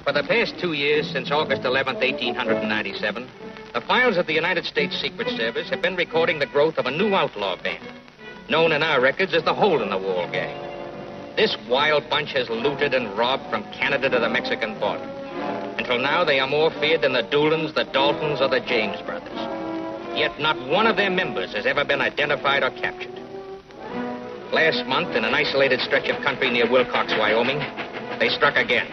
For the past 2 years, since August 11th, 1897, the files of the United States Secret Service have been recording the growth of a new outlaw band, known in our records as the Hole-in-the-Wall Gang. This wild bunch has looted and robbed from Canada to the Mexican border. Until now, they are more feared than the Doolins, the Daltons, or the James brothers. Yet not one of their members has ever been identified or captured. Last month, in an isolated stretch of country near Wilcox, Wyoming, they struck again.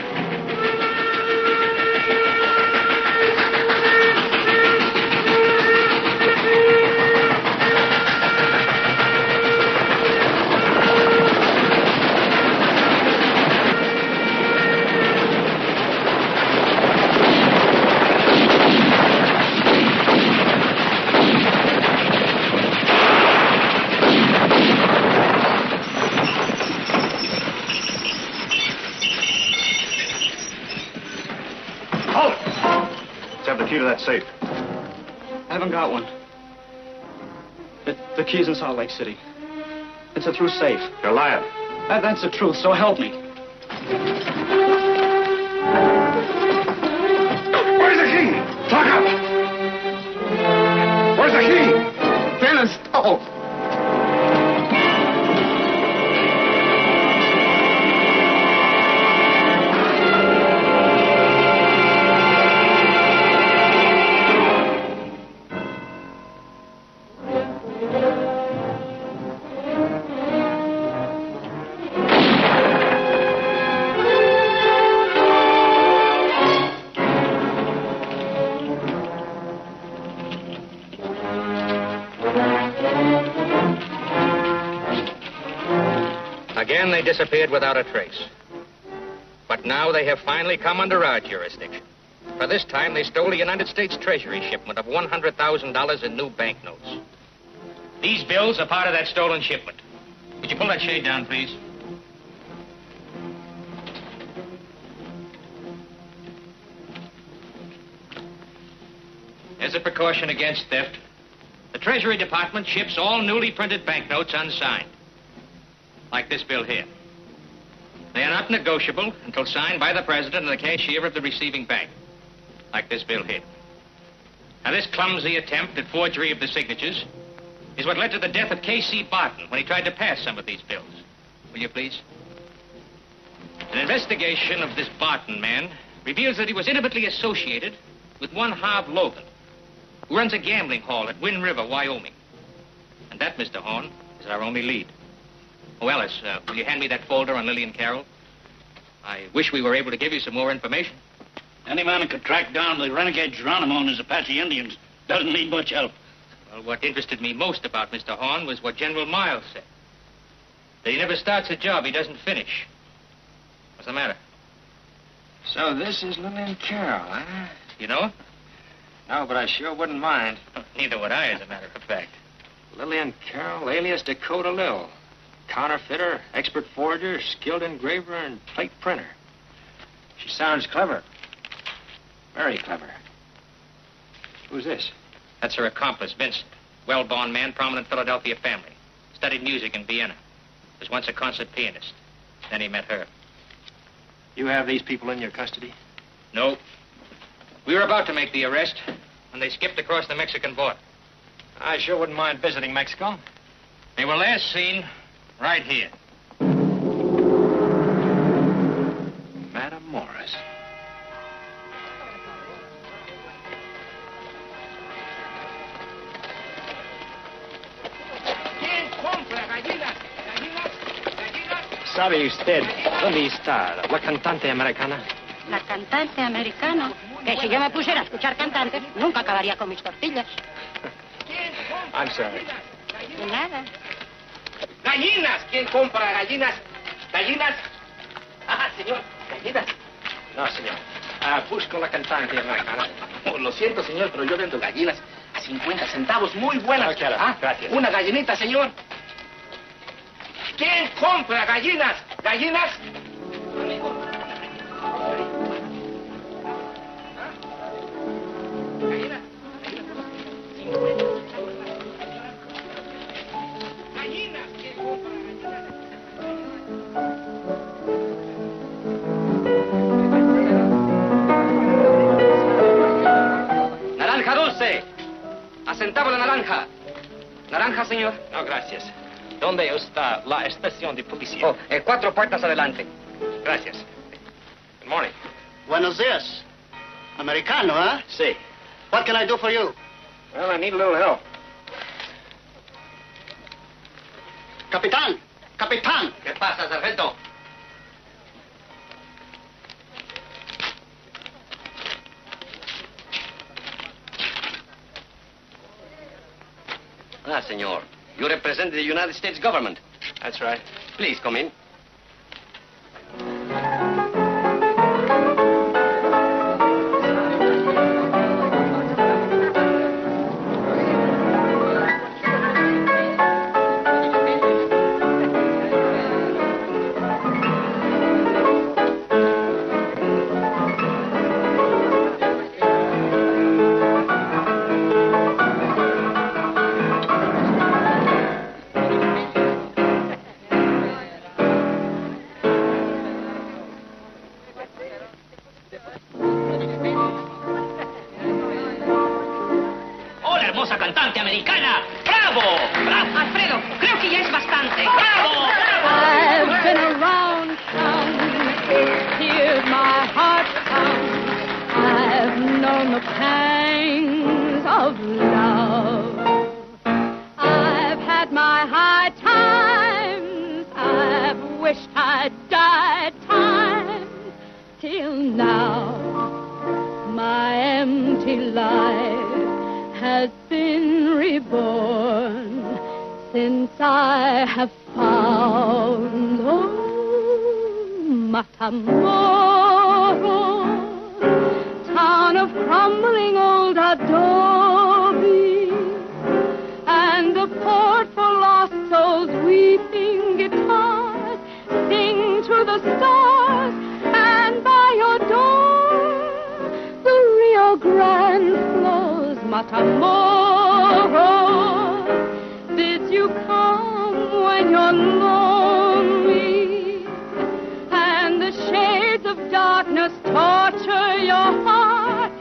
To that safe. I haven't got one. The key's in Salt Lake City. It's a through safe. You're lying. That's the truth, so help me. Where's the key? Talk up! Where's the key? Dennis, oh! Again, they disappeared without a trace. But now they have finally come under our jurisdiction. For this time, they stole a United States Treasury shipment of $100,000 in new banknotes. These bills are part of that stolen shipment. Would you pull that shade down, please? As a precaution against theft, the Treasury Department ships all newly printed banknotes unsigned. Like this bill here. They are not negotiable until signed by the president and the cashier of the receiving bank. Like this bill here. Now, this clumsy attempt at forgery of the signatures is what led to the death of K.C. Barton when he tried to pass some of these bills. Will you please? An investigation of this Barton man reveals that he was intimately associated with one Harv Logan, who runs a gambling hall at Wind River, Wyoming. And that, Mr. Horn, is our only lead. Oh, Ellis, will you hand me that folder on Lillian Carroll? I wish we were able to give you some more information. Any man who could track down the renegade Geronimo and his Apache Indians doesn't need much help. Well, what interested me most about Mr. Horn was what General Miles said. That he never starts a job he doesn't finish. What's the matter? So this is Lillian Carroll, huh? You know? No, but I sure wouldn't mind. Neither would I, as a matter of fact. Lillian Carroll, alias Dakota Lil. Counterfeiter, expert forger, skilled engraver, and plate printer. She sounds clever. Very clever. Who's this? That's her accomplice, Vincent. Well-born man, prominent Philadelphia family. Studied music in Vienna. Was once a concert pianist. Then he met her. You have these people in your custody? No. We were about to make the arrest when they skipped across the Mexican border. I sure wouldn't mind visiting Mexico. They were last seen right here. Madam Morris. ¿Sabe usted dónde está la cantante americana? La cantante americana. Que si yo me pusiera a escuchar cantantes, nunca acabaría con mis tortillas. I'm sorry. De nada. ¡Gallinas! ¿Quién compra gallinas? ¿Gallinas? Ah, señor, gallinas. No, señor. Busco la cantante americana. Oh, lo siento, señor, pero yo vendo gallinas a 50 centavos, muy buenas. No quiero. Gracias. Una gallinita, señor. ¿Quién compra gallinas? ¿Gallinas? Amigo. ¿Gallinas? ¿Gallinas? ¿Quién compra gallinas? centavo la naranja. Naranja, señor. No, gracias. ¿Dónde está la estación de policía? Oh, 4 puertas adelante. Gracias. Good morning. Buenos dias. Americano, huh? Sí. What can I do for you? Well, I need a little help. Capitán! Capitán! ¿Qué pasa, sargento? Ah, senor. You represent the United States government. That's right. Please come in. ¡Hola, hermosa cantante americana! ¡Bravo! ¡Bravo! Alfredo, creo que ya es bastante. ¡Bravo! I've been around town, here's my heart pound. I've known the pangs of love. I've had my high times. I've wished I'd died times till now. My empty life has been reborn since I have found, Matamoros, town of crumbling old adobe, and a port for lost souls, weeping guitars sing to the stars, and by your door the Rio Grande flows. Matamoros bids you come when you're lonely, and the shades of darkness torture your heart.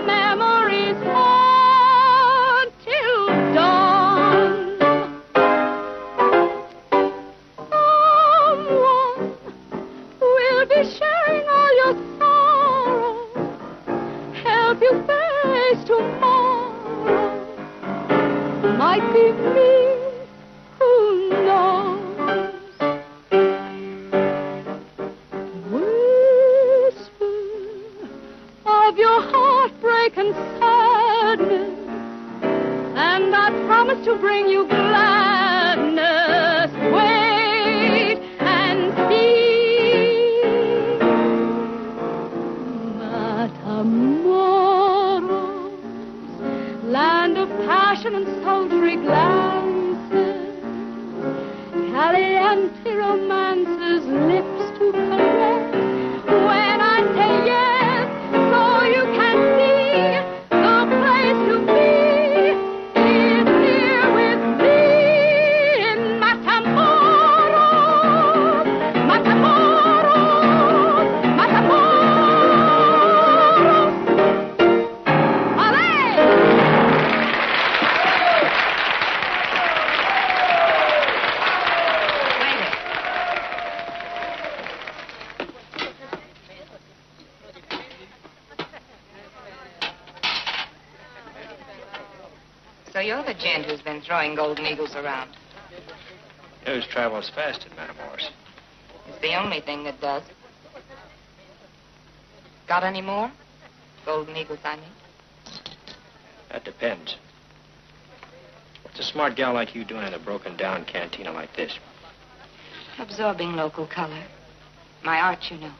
Memories haunt till dawn. Someone will be sharing all your sorrows, help you face tomorrow. Might be me, who knows? Whisper of your heartbreak and sadness, and I promise to bring you gladness. Wait and see. Matamoros, land of passion and sultry glances, caliente romances, lips to caress. When I say yes, so you can see the place to be is here with me in Matamoros, Matamoros, Matamoros. Olé! So you're the gent who's been throwing golden eagles around. News travels fast in Matamoros. It's the only thing that does. Got any more? Golden eagles, I mean. That depends. What's a smart gal like you doing in a broken-down cantina like this? Absorbing local color. My art, you know.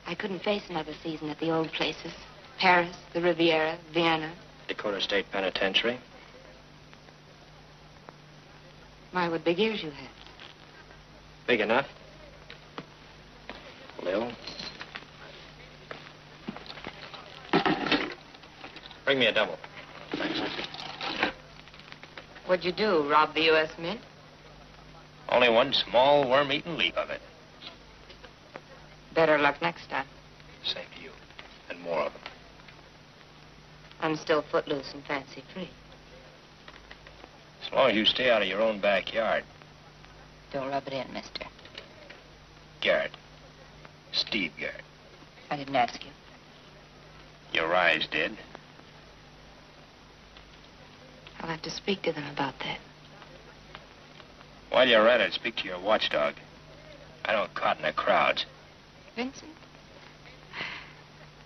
I couldn't face another season at the old places. Paris, the Riviera, Vienna. Dakota State Penitentiary. My, what big ears you have. Big enough? Lil. Bring me a double. Thanks. What'd you do, rob the U.S. Mint? Only one small worm-eaten leap of it. Better luck next time. Same to you. And more of them. I'm still footloose and fancy-free. As long as you stay out of your own backyard. Don't rub it in, mister. Garrett. Steve Garrett. I didn't ask you. Your eyes did. I'll have to speak to them about that. While you're at it, speak to your watchdog. I don't caught in the crowds. Vincent?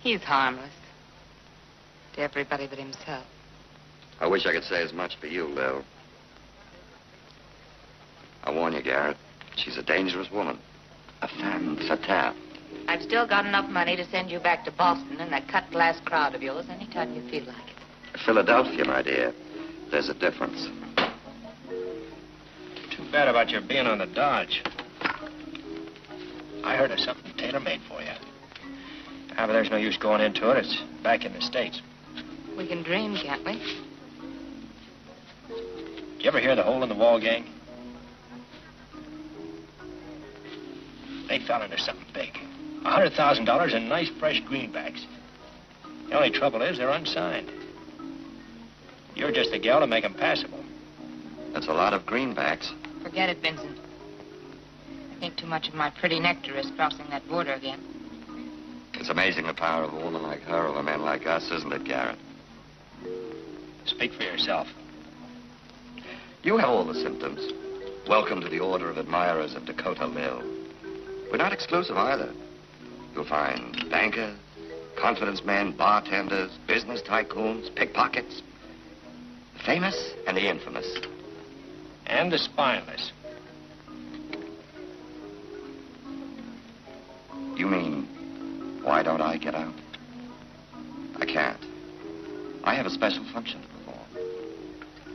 He's harmless. To everybody but himself. I wish I could say as much for you, Lil. I warn you, Garrett. She's a dangerous woman. A femme fatale. I've still got enough money to send you back to Boston in that cut-glass crowd of yours anytime you feel like it. Philadelphia, my dear. There's a difference. Too bad about your being on the Dodge. I heard of something tailor-made for you. Ah, but there's no use going into it. It's back in the States. We can dream, can't we? Did you ever hear the Hole in the Wall gang? They fell into something big. $100,000 in nice, fresh greenbacks. The only trouble is they're unsigned. You're just the gal to make them passable. That's a lot of greenbacks. Forget it, Vincent. I think too much of my pretty nectar is crossing that border again. It's amazing the power of a woman like her over men like us, isn't it, Garrett? Speak for yourself. You have all the symptoms. Welcome to the order of admirers of Dakota Lil. We're not exclusive either. You'll find bankers, confidence men, bartenders, business tycoons, pickpockets. The famous and the infamous. And the spineless. You mean, why don't I get out? I can't. I have a special function to perform.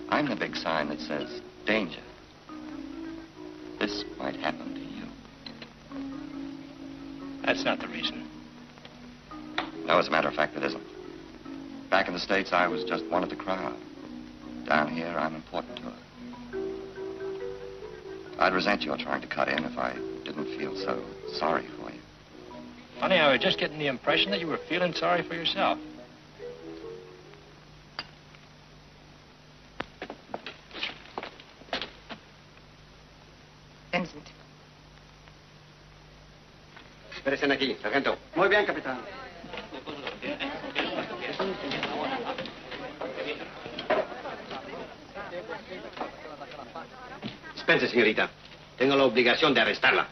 I'm the big sign that says, danger. This might happen to you. That's not the reason. No, as a matter of fact, it isn't. Back in the States, I was just one of the crowd. Down here, I'm important to her. I'd resent your trying to cut in if I didn't feel so sorry for you. Funny, I was just getting the impression that you were feeling sorry for yourself. Vincent. Espérense aquí, sargento. Muy bien, capitán. Espérense, señorita. Tengo la obligación de arrestarla.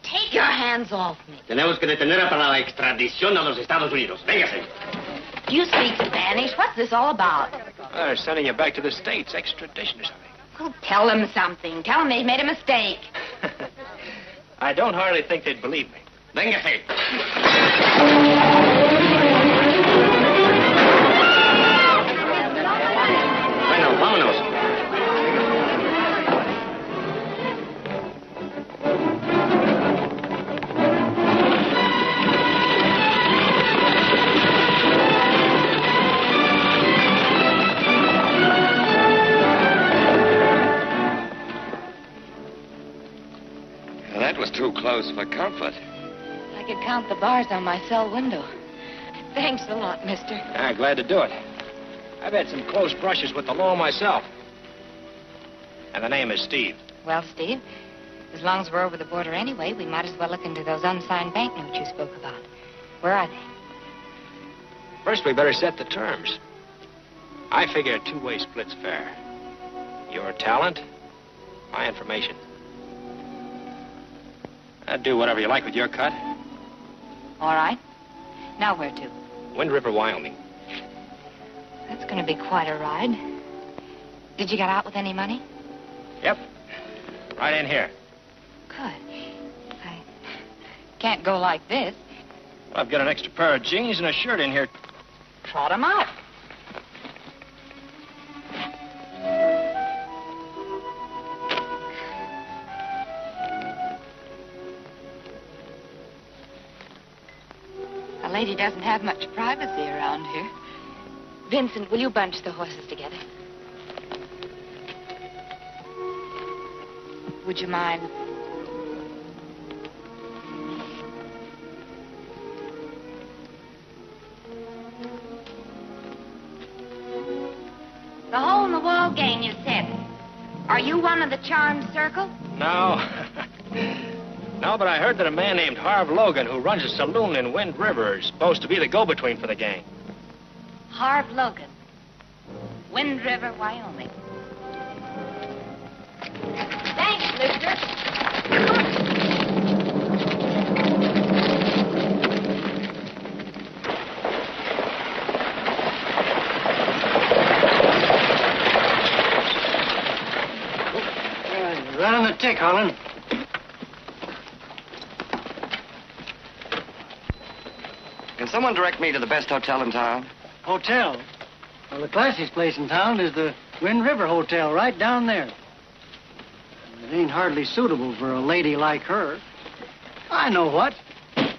Take your hands off me. Tenemos que detenerla para la extradición a los Estados Unidos. Véngase. Do you speak Spanish? What's this all about? They're sending you back to the States, extradition or something. Well, tell them something. Tell them they made a mistake. I don't hardly think they'd believe me. Véngase. Bueno, vámonos. That was too close for comfort. I could count the bars on my cell window. Thanks a lot, mister. Ah, glad to do it. I've had some close brushes with the law myself. And the name is Steve. Well, Steve, as long as we're over the border anyway, we might as well look into those unsigned banknotes you spoke about. Where are they? First, we better set the terms. I figure a two-way split's fair. Your talent, my information. I'd do whatever you like with your cut. All right. Now where to? Wind River, Wyoming. That's going to be quite a ride. Did you get out with any money? Yep. Right in here. Good. I can't go like this. Well, I've got an extra pair of jeans and a shirt in here. Trot 'em out. A lady doesn't have much privacy around here. Vincent, will you bunch the horses together? Would you mind? The hole-in-the-wall gang, you said. Are you one of the charmed circle? No. No, but I heard that a man named Harv Logan, who runs a saloon in Wind River, is supposed to be the go-between for the gang. Harv Logan. Wind River, Wyoming. Thanks, mister. Right on the tick, Harlan. Can someone direct me to the best hotel in town? Hotel? Well, the classiest place in town is the Wind River Hotel, right down there. It ain't hardly suitable for a lady like her. I know what.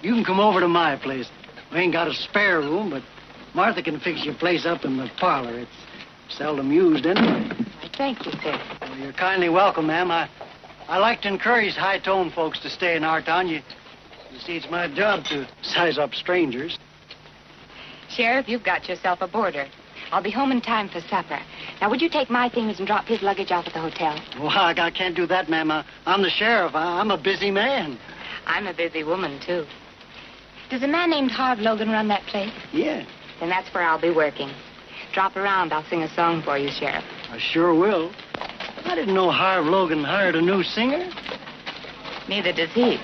You can come over to my place. We ain't got a spare room, but Martha can fix your place up in the parlor. It's seldom used anyway. Thank you, sir. Well, you're kindly welcome, ma'am. I like to encourage high-toned folks to stay in our town. You see, it's my job to size up strangers. Sheriff, you've got yourself a boarder. I'll be home in time for supper. Now, would you take my things and drop his luggage off at the hotel? Well, I can't do that, ma'am. I'm the sheriff. I'm a busy man. I'm a busy woman, too. Does a man named Harv Logan run that place? Yeah. Then that's where I'll be working. Drop around. I'll sing a song for you, Sheriff. I sure will. I didn't know Harv Logan hired a new singer. Neither does he.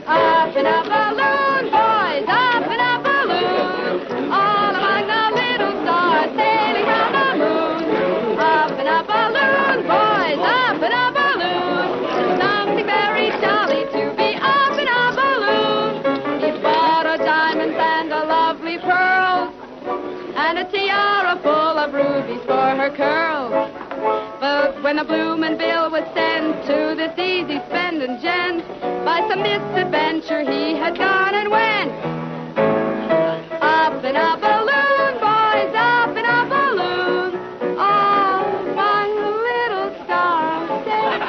Up in a balloon, boys, up in a balloon. All among the little stars sailing round the moon. Up in a balloon, boys, up in a balloon. Something very jolly to be up in a balloon. He bought a diamond and a lovely pearl, and a tiara full of rubies for her curls. But when the bloomin' bill was sent to this easy spendin' gent, by some misadventure he had gone and went. Up in a balloon, boys, up in a balloon. Oh, my little star said.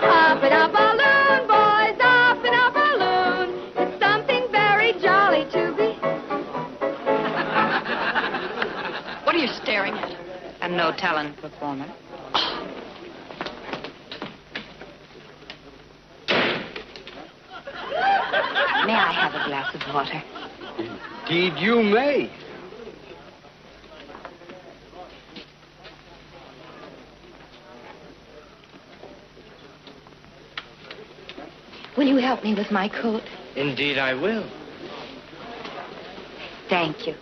Up in a balloon, boys, up in a balloon. It's something very jolly to be. What are you staring at? A no-talent performer. May I have a glass of water? Indeed you may. Will you help me with my coat? Indeed, I will. Thank you.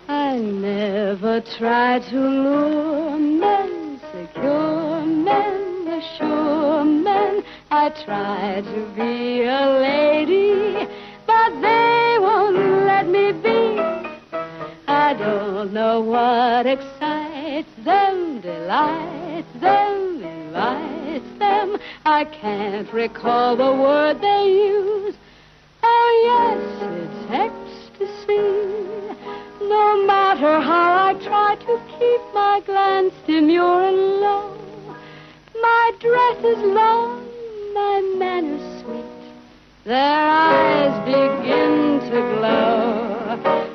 I never try to lure men, secure men, assure men. I try to be a lady, but they won't let me be. I don't know what excites them, delights them, invites them. I can't recall the word they use. Oh, yes, it's ecstasy. No matter how I try to keep my glance demure and low, my dress is long, my manners sweet, their eyes begin to glow.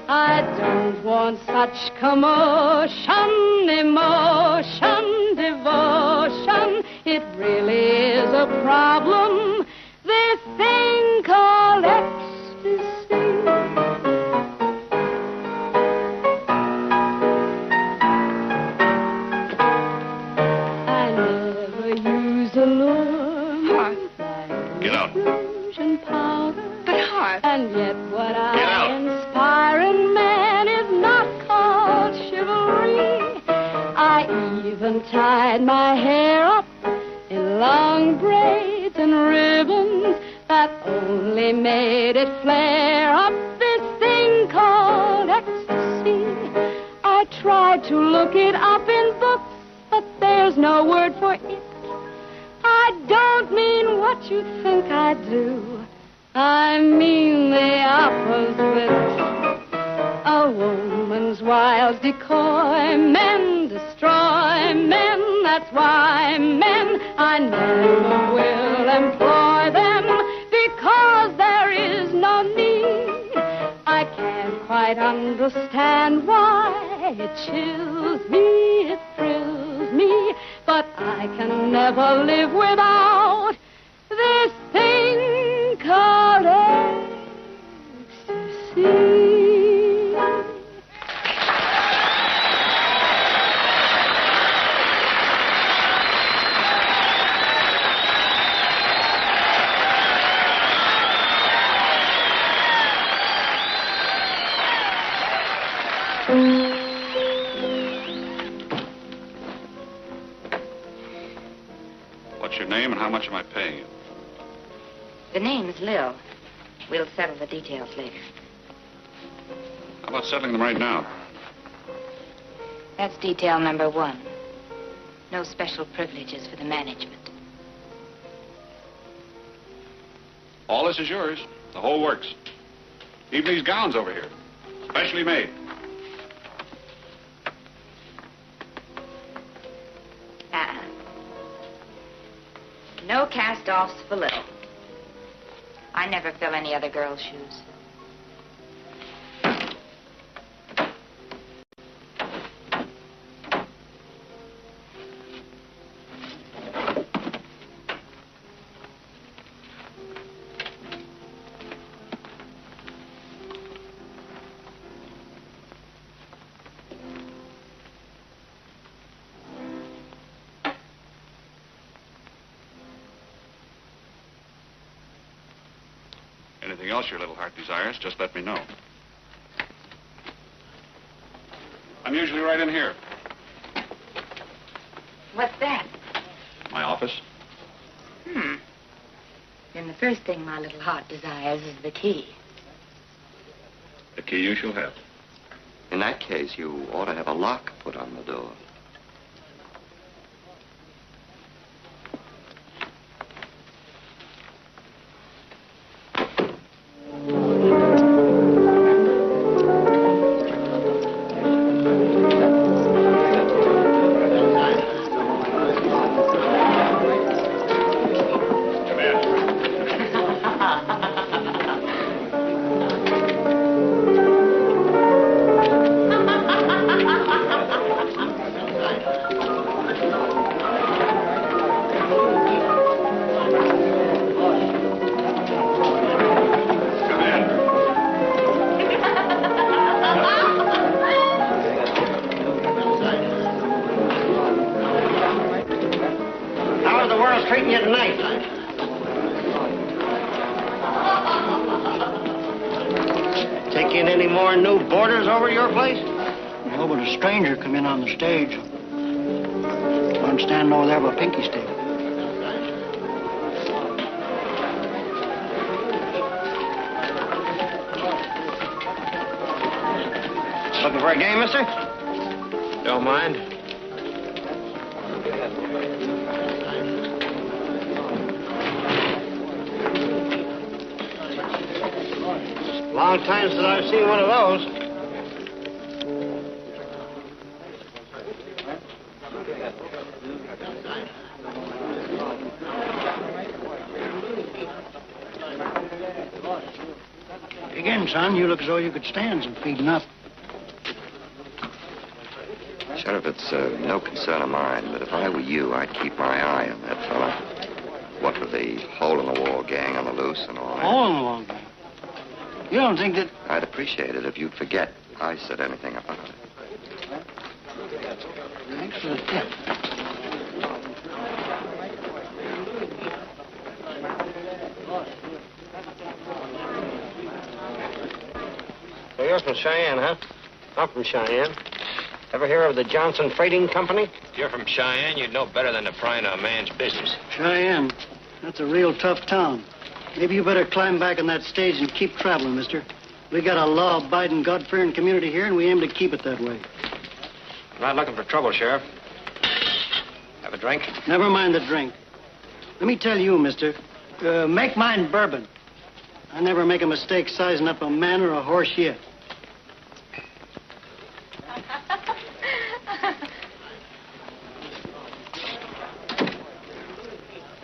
I don't want such commotion, emotion, devotion. It really is a problem, this thing called ecstasy. Get out. And yet what I inspire in man is not called chivalry. I even tied my hair up in long braids and ribbons that only made it flare up, this thing called ecstasy. I tried to look it up in books, but there's no word for it. I don't mean what you think I do. I mean the opposite. A a woman's wild decoy. Men destroy men, that's why men, I never will employ them, because there is no need. I can't quite understand why it chills me, it thrills me, but I can never live without this thing called ecstasy. What's your name and how much am I paying you? The name's Lil. We'll settle the details later. How about settling them right now? That's detail number 1. No special privileges for the management. All this is yours. The whole works. Even these gowns over here. Specially made. No cast-offs for Lil. I never fill any other girl's shoes. Anything else your little heart desires, just let me know. I'm usually right in here. What's that? My office. Then the first thing my little heart desires is the key. The key you shall have. In that case, you ought to have a lock put on the door. Stage. I'm standing over there with a pinky stick. Looking for a game, mister? Don't mind. Long time since I've seen one of those. Again, son, you look as though you could stand some feeding up. Sheriff, it's no concern of mine, but if I were you, I'd keep my eye on that fella. What with the hole-in-the-wall gang on the loose and all that. Hole-in-the-wall gang? You don't think that... I'd appreciate it if you'd forget I said anything about it. Thanks for the tip. So you're from Cheyenne, huh? I'm from Cheyenne. Ever hear of the Johnson Freighting Company? If you're from Cheyenne, you'd know better than to pry into a man's business. Cheyenne. That's a real tough town. Maybe you better climb back on that stage and keep traveling, mister. We got a law-abiding, God-fearing community here, and we aim to keep it that way. I'm not looking for trouble, Sheriff. Have a drink? Never mind the drink. Let me tell you, mister, make mine bourbon. I never make a mistake sizing up a man or a horse yet.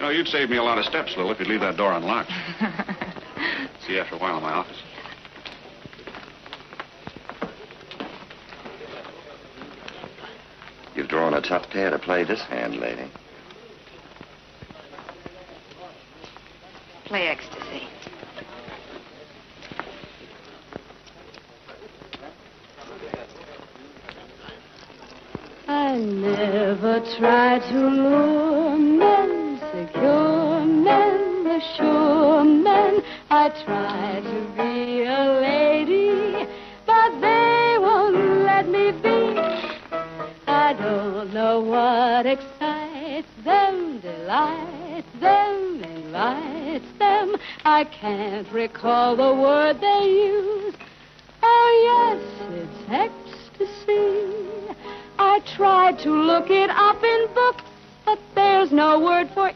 You know, you'd save me a lot of steps, Lil, if you'd leave that door unlocked. See you after a while in my office. You've drawn a tough pair to play this hand, lady. Play ecstasy. I never try to lure men, secure men, assure men. I try to be a lady, but they won't let me be. I don't know what excites them, delights them, invites them. I can't recall the word they use. Oh, yes, it's ecstasy. I tried to look it up in books, but there's no word for it.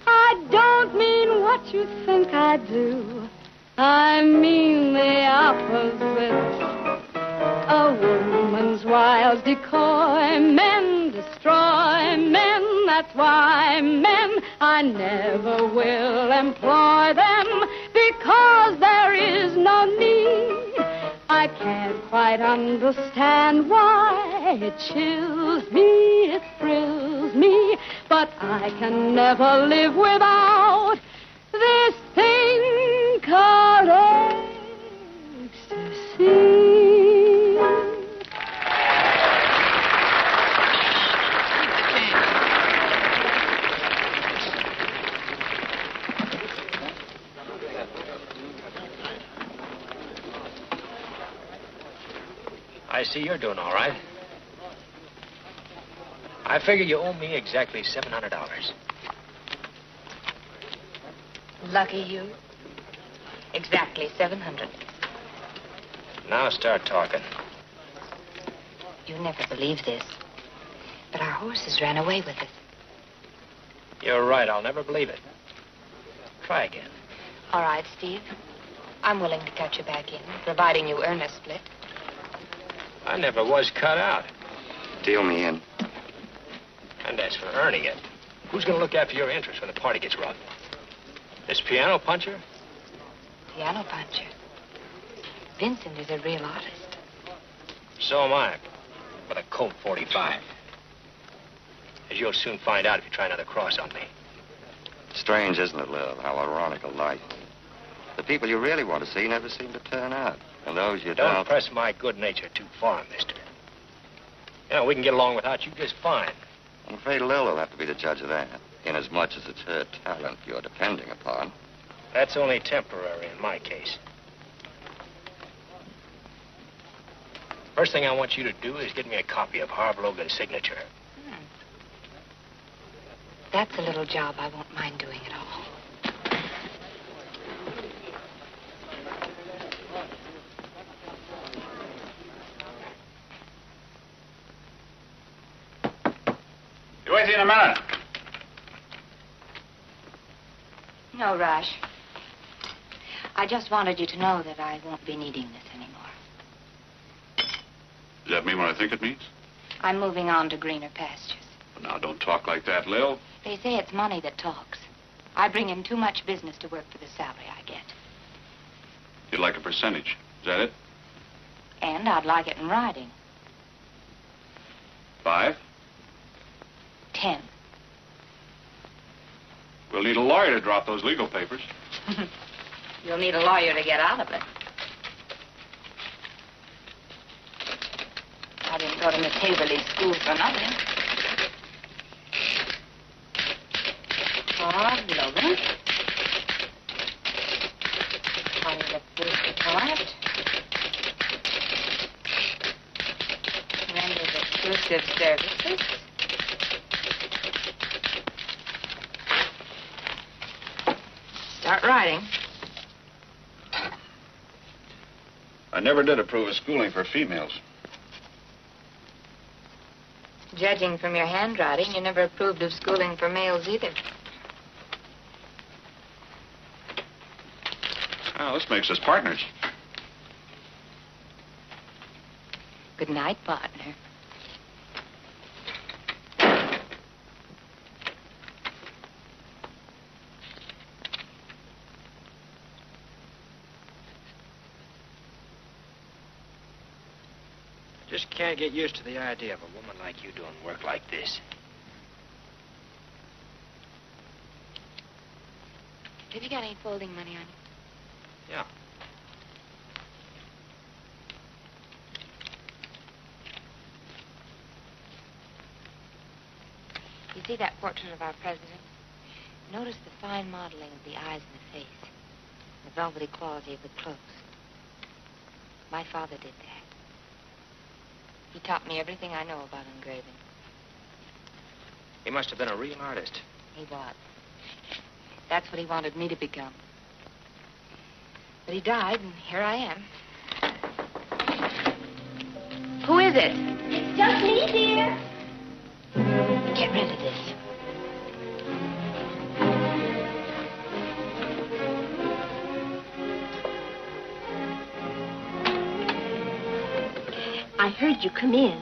I don't mean what you think I do. I mean the opposite. A woman's wild decoy. Men destroy men. That's why men, I never will employ them, because there is no need. I can't quite understand why it chills me, it thrills me, but I can never live without this thing called ecstasy. I see you're doing all right. I figure you owe me exactly $700. Lucky you. Exactly 700. Now start talking. You'll never believe this, but our horses ran away with us. You're right. I'll never believe it. Try again. All right, Steve. I'm willing to cut you back in, providing you earn a split. I never was cut out. Deal me in. And as for earning it, who's going to look after your interests when the party gets rough? This piano puncher? Piano puncher. Vincent is a real artist. So am I, with a Colt 45. As you'll soon find out if you try another cross on me. Strange, isn't it, Lil, how ironical life is. The people you really want to see never seem to turn out. And those you Don't press my good nature too far, mister. You know, we can get along without you just fine. I'm afraid Lil will have to be the judge of that, inasmuch as it's her talent you're depending upon. That's only temporary in my case. First thing I want you to do is get me a copy of Harv Logan's signature. That's a little job I won't mind doing at all. Be with you in a minute. No rush. I just wanted you to know that I won't be needing this anymore. Does that mean what I think it means? I'm moving on to greener pastures. Well, now, don't talk like that, Lil. They say it's money that talks. I bring in too much business to work for the salary I get. You'd like a percentage. Is that it? And I'd like it in writing. 5? 10. We'll need a lawyer to drop those legal papers. You'll need a lawyer to get out of it. I didn't go to Matavely School for nothing. Harv Logan. Part of the police department. Renders exclusive services. Start writing. I never did approve of schooling for females. Judging from your handwriting, you never approved of schooling for males either. Well, this makes us partners. Good night, partner. Just can't get used to the idea of a woman like you doing work like this. Have you got any folding money on you? Yeah. You see that portrait of our president? Notice the fine modeling of the eyes and the face, the velvety quality of the clothes. My father did that. He taught me everything I know about engraving. He must have been a real artist. He was. That's what he wanted me to become. But he died, and here I am. Who is it? It's just me, dear. Get rid of this. I heard you come in.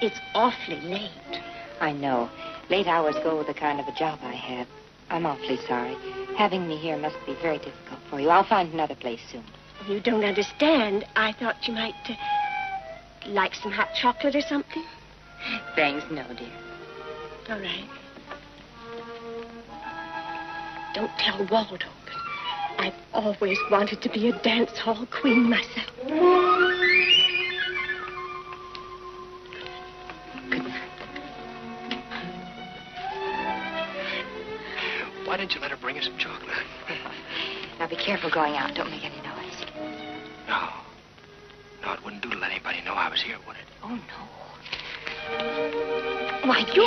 It's awfully late. I know. Late hours go with the kind of a job I have. I'm awfully sorry. Having me here must be very difficult for you. I'll find another place soon. You don't understand. I thought you might like some hot chocolate or something. Thanks, no, dear. All right. Don't tell Waldo, but I've always wanted to be a dance hall queen myself. Why didn't you let her bring you some chocolate? Now be careful going out. Don't make any noise. No. No, it wouldn't do to let anybody know I was here, would it? Oh, no. Why, you...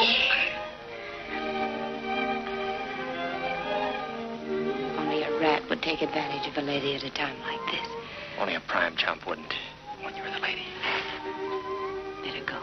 Only a rat would take advantage of a lady at a time like this. Only a prime chump wouldn't when you were the lady. Better go.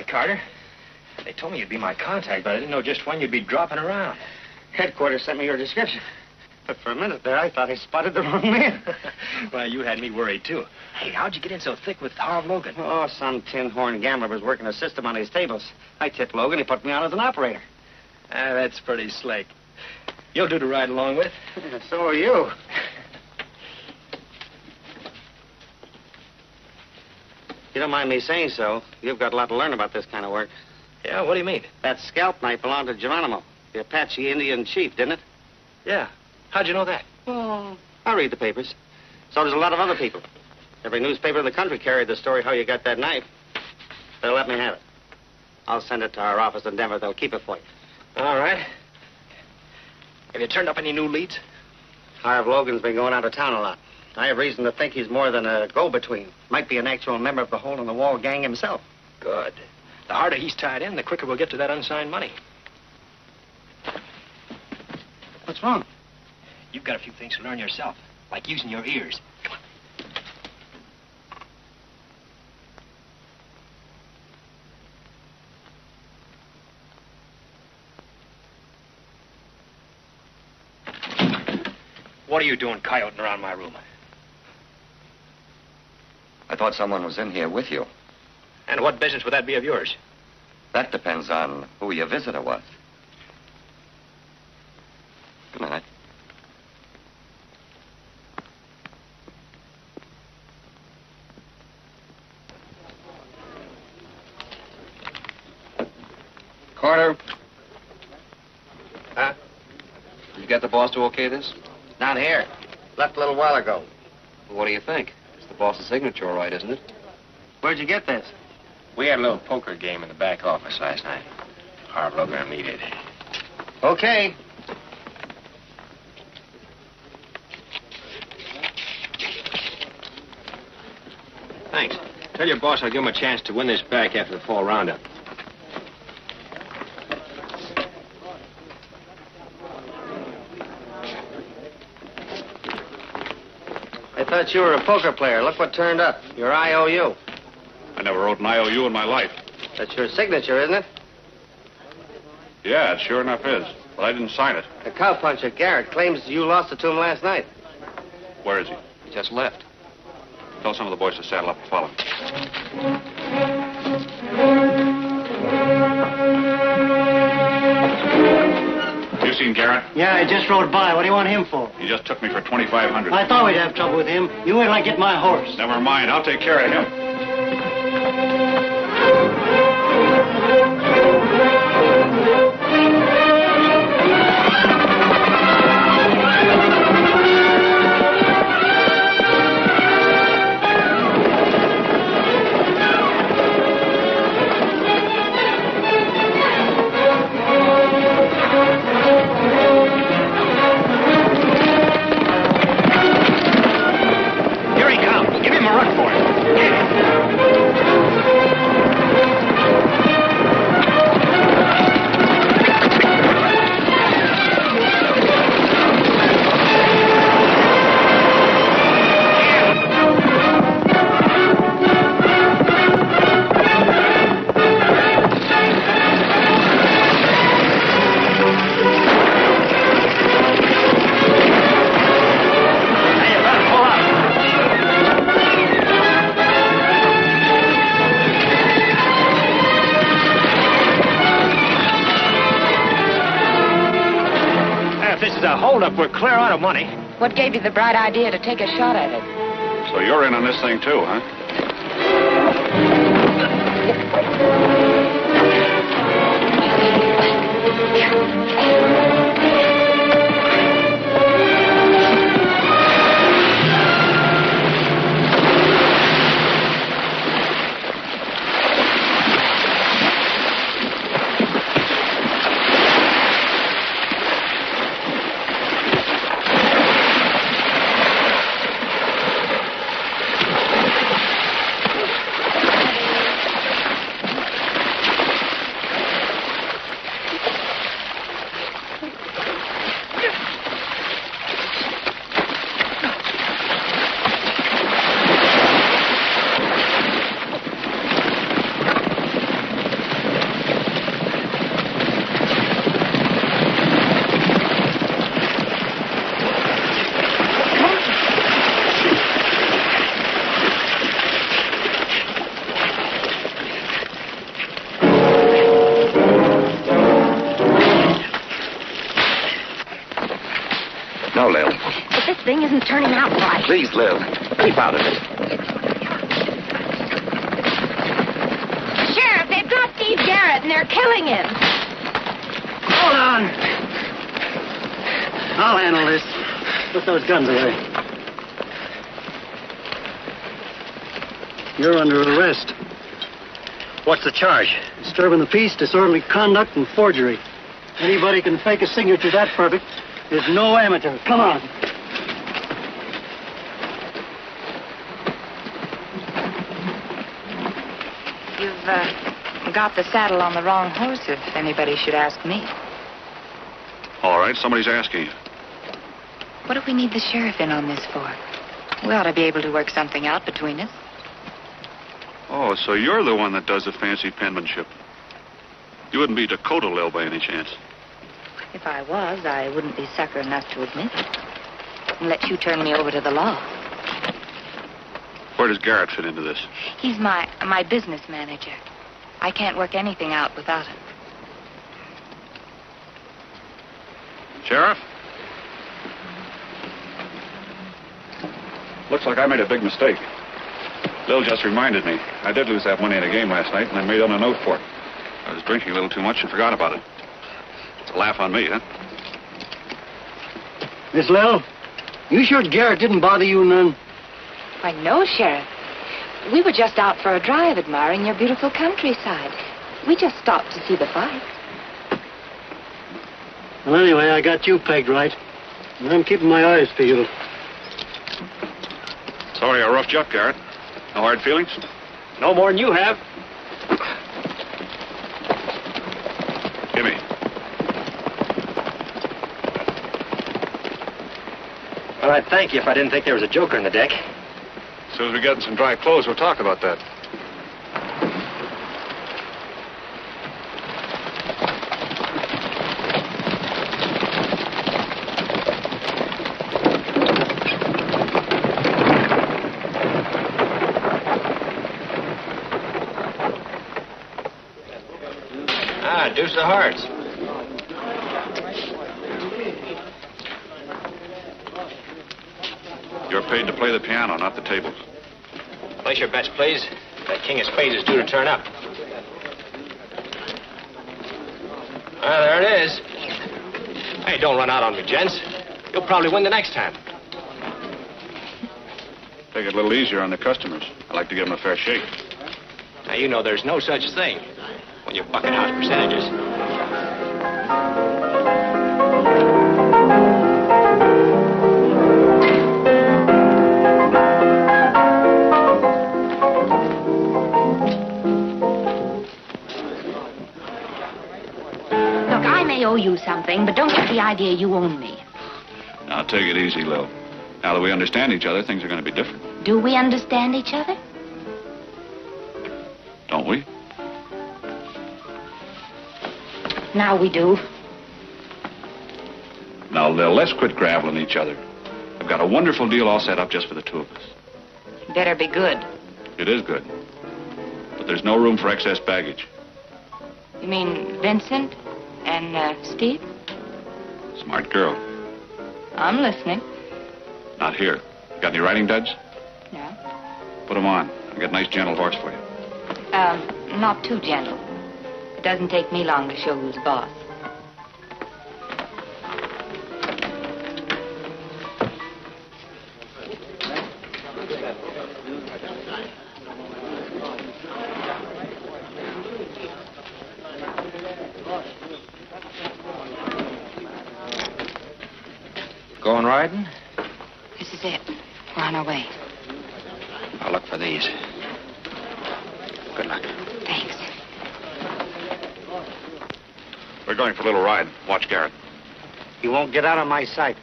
Carter. They told me you'd be my contact, but I didn't know just when you'd be dropping around. Headquarters sent me your description. But for a minute there, I thought I spotted the wrong man. Well, you had me worried, too. Hey, how'd you get in so thick with Harv Logan? Oh, some tin-horn gambler was working a system on his tables. I tipped Logan. He put me on as an operator. That's pretty slick. You'll do to ride along with. So are you. You don't mind me saying so. You've got a lot to learn about this kind of work. Yeah, what do you mean? That scalp knife belonged to Geronimo, the Apache Indian chief, didn't it? Yeah. How'd you know that? Oh, I read the papers. So does a lot of other people. Every newspaper in the country carried the story how you got that knife. They'll let me have it. I'll send it to our office in Denver. They'll keep it for you. All right. Have you turned up any new leads? Harv Logan's been going out of town a lot. I have reason to think he's more than a go-between. Might be an actual member of the hole-in-the-wall gang himself. Good. The harder he's tied in, the quicker we'll get to that unsigned money. What's wrong? You've got a few things to learn yourself, like using your ears. Come on. What are you doing coyoting around my room? I thought someone was in here with you. And what business would that be of yours? That depends on who your visitor was. Good night. Carter, Huh? did you get the boss to okay this? Not here. Left a little while ago. Well, what do you think? It's the boss's signature, all right, isn't it? Where'd you get this? We had a little poker game in the back office last night. Harlow gonna need it. Okay. Thanks. Tell your boss I'll give him a chance to win this back after the fall roundup. I thought you were a poker player. Look what turned up. Your IOU. I never wrote an IOU in my life. That's your signature, isn't it? Yeah, it sure enough is. But I didn't sign it. The cowpuncher, Garrett, claims you lost it to him last night. Where is he? He just left. Tell some of the boys to saddle up and follow me. You seen Garrett? Yeah, I just rode by. What do you want him for? He just took me for $2,500. I thought we'd have trouble with him. You wait till I get my horse. Never mind. I'll take care of him. We're clear out of money. What gave you the bright idea to take a shot at it? So you're in on this thing, too, huh? No, Lil. But this thing isn't turning out right. Please, Lil. Keep out of it. Sheriff, they've got Steve Garrett and they're killing him. Hold on. I'll handle this. Put those guns away. You're under arrest. What's the charge? Disturbing the peace, disorderly conduct, and forgery. Anybody can fake a signature that perfect. There's no amateur. Come on. You've got the saddle on the wrong horse, if anybody should ask me. All right, somebody's asking you. What do we need the sheriff in on this for? We ought to be able to work something out between us. Oh, so you're the one that does the fancy penmanship. You wouldn't be Dakota Lil by any chance. If I was, I wouldn't be sucker enough to admit it. out and let you turn me over to the law. Where does Garrett fit into this? He's my business manager. I can't work anything out without him. Sheriff? Looks like I made a big mistake. Lil just reminded me. I did lose that money in a game last night, and I made on a note for it. I was drinking a little too much and forgot about it. It's a laugh on me, huh? Miss Lil, you sure Garrett didn't bother you none? Why, no, Sheriff. We were just out for a drive admiring your beautiful countryside. We just stopped to see the fight. Well, anyway, I got you pegged right. And I'm keeping my eyes peeled. Sorry I roughed you up, Garrett. No hard feelings? No more than you have. Give me. Well, I'd thank you if I didn't think there was a joker in the deck. As soon as we get in some dry clothes, we'll talk about that. Deuce of hearts. You're paid to play the piano, not the tables. Place your bets, please. That king of spades is due to turn up. Ah, there it is. Hey, don't run out on me, gents. You'll probably win the next time. Take it a little easier on the customers. I like to give them a fair shake. Now, you know there's no such thing when you're bucking house percentages. Look, I may owe you something, but don't get the idea you own me. Now, take it easy, Lil. Now that we understand each other, things are going to be different. Do we understand each other? Don't we? Now we do. Now, Lil, let's quit graveling each other. I've got a wonderful deal all set up just for the two of us. Better be good. It is good. But there's no room for excess baggage. You mean Vincent and Steve? Smart girl. I'm listening. Not here. Got any riding duds? No. Put them on. I got a nice, gentle horse for you. Not too gentle. It doesn't take me long to show who's boss. Going riding? This is it. We're on our way. I'll look for these. Good luck. Thanks. We're going for a little ride. Watch Garrett. He won't get out of my sight.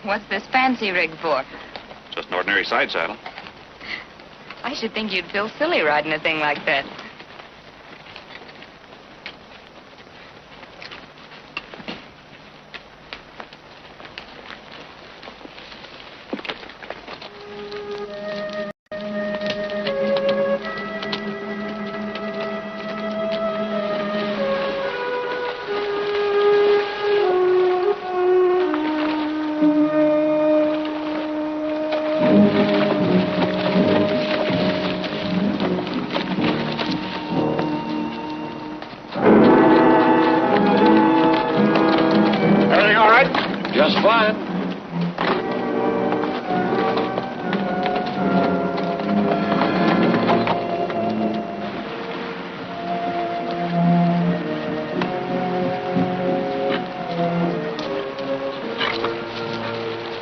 What's this fancy rig for? Just an ordinary side saddle. I should think you'd feel silly riding a thing like that. Just fine.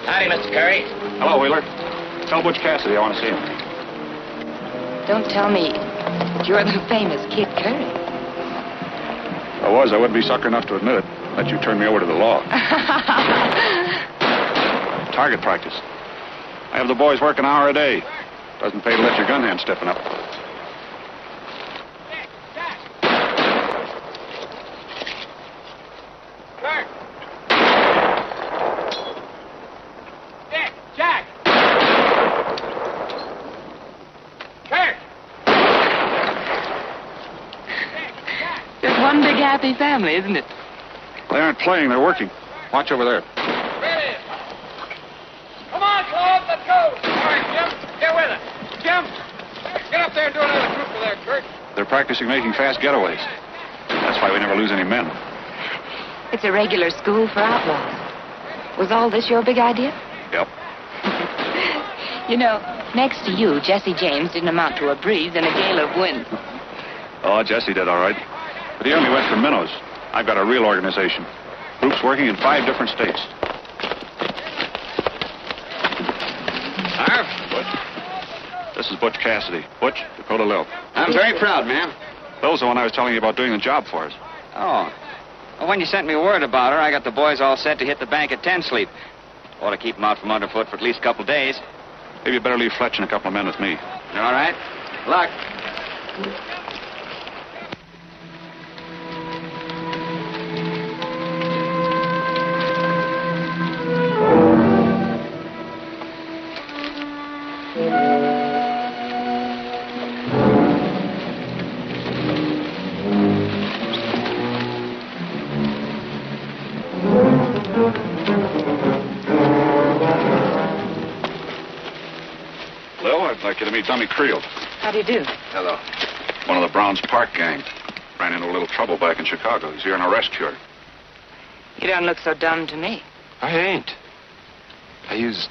Howdy, Mr. Curry. Hello, Wheeler. Tell Butch Cassidy I want to see him. Don't tell me you're the famous Kid Curry. If I was, I wouldn't be sucker enough to admit it. Let you turn me over to the law. Target practice. I have the boys work an hour a day. Doesn't pay to let your gun hand stiffen up. happy family, isn't it? They aren't playing, they're working. Watch over there. Ready. Come on, Claude, let's go. All right, Jim, get with it. Jim, get up there and do another group of there, Kurt. They're practicing making fast getaways. That's why we never lose any men. It's a regular school for outlaws. Was all this your big idea? Yep. You know, next to you, Jesse James didn't amount to a breeze and a gale of wind. Oh, Jesse did all right. But he only went for minnows. I've got a real organization. Groups working in 5 different states. Harv? Butch. This is Butch Cassidy. Butch, Dakota Lil. I'm very proud, ma'am. Lil's the one I was telling you about doing the job for us. Oh. Well, when you sent me word about her, I got the boys all set to hit the bank at 10 sleep. Ought to keep them out from underfoot for at least a couple of days. Maybe you better leave Fletch and a couple of men with me. All right. Luck. I'd like you to meet Dummy Creel. How do you do? Hello. One of the Browns Park gang. Ran into a little trouble back in Chicago. He's here on a rest cure. You don't look so dumb to me. I ain't. I use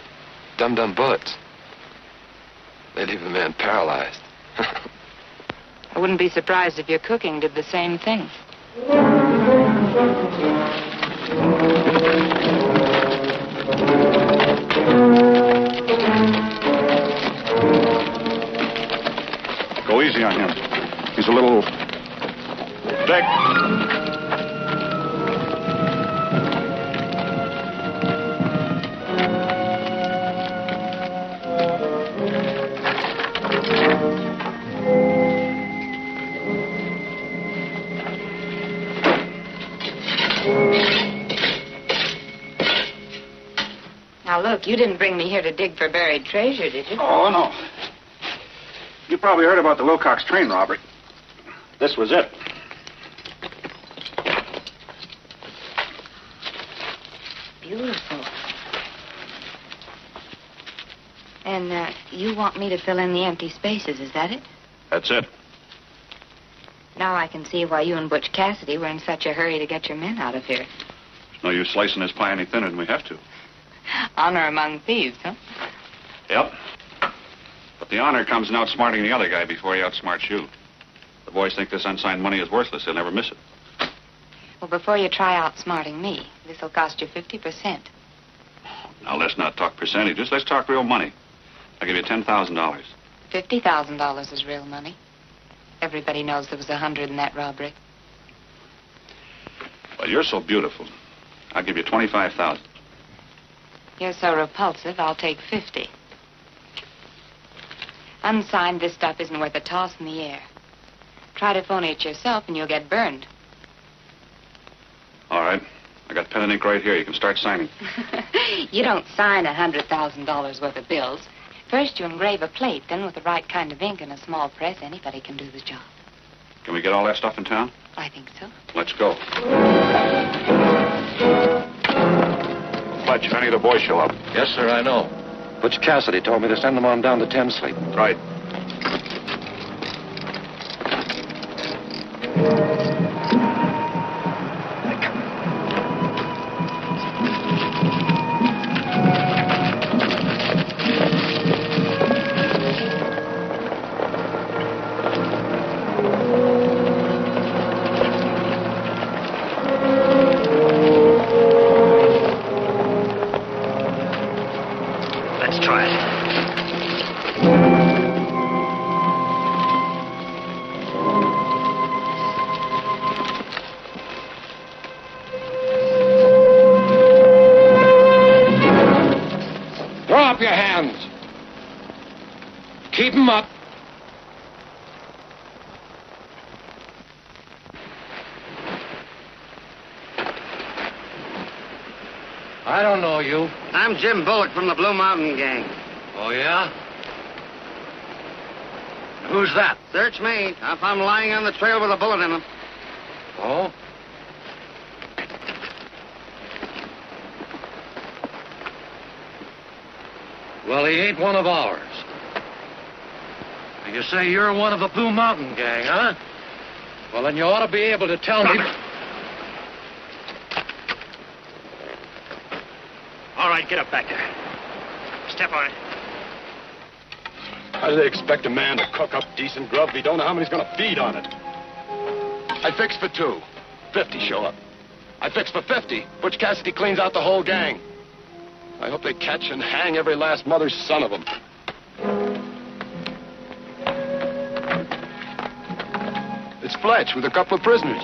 dum-dum bullets. They leave the man paralyzed. I wouldn't be surprised if your cooking did the same thing. Go easy on him. He's a little... Dick. Now, look, you didn't bring me here to dig for buried treasure, did you? Oh, no. You probably heard about the Wilcox train robbery. This was it. Beautiful. And you want me to fill in the empty spaces, is that it? That's it. Now I can see why you and Butch Cassidy were in such a hurry to get your men out of here. There's no use slicing this pie any thinner than we have to. Honor among thieves, huh? Yep. But the honor comes in outsmarting the other guy before he outsmarts you. The boys think this unsigned money is worthless. They'll never miss it. Well, before you try outsmarting me, this'll cost you 50%. Now, let's not talk percentages. Let's talk real money. I'll give you $10,000. $50,000 is real money. Everybody knows there was 100 in that robbery. Well, you're so beautiful. I'll give you $25,000. You're so repulsive, I'll take 50. Unsigned, this stuff isn't worth a toss in the air. Try to phony it yourself and you'll get burned. All right. I got pen and ink right here. You can start signing. You don't sign $100,000 worth of bills. First you engrave a plate, then with the right kind of ink and a small press, anybody can do the job. Can we get all that stuff in town? I think so. Let's go. Fletch, if any of the boys show up. Yes, sir, I know. Butch Cassidy told me to send them on down to 10 sleep. Right. Keep them up. I don't know you. I'm Jim Bullock from the Blue Mountain Gang. Oh, yeah? Who's that? Search me. I found him lying on the trail with a bullet in him. Oh? Well, he ain't one of ours. You say you're one of the Blue Mountain gang, huh? Well, then you ought to be able to tell me... All right, get up back there. Step on it. How do they expect a man to cook up decent grub if he don't know how many he's gonna feed on it? I fixed for 2. 50 show up. I fixed for 50. Butch Cassidy cleans out the whole gang. I hope they catch and hang every last mother's son of them. It's Fletch with a couple of prisoners.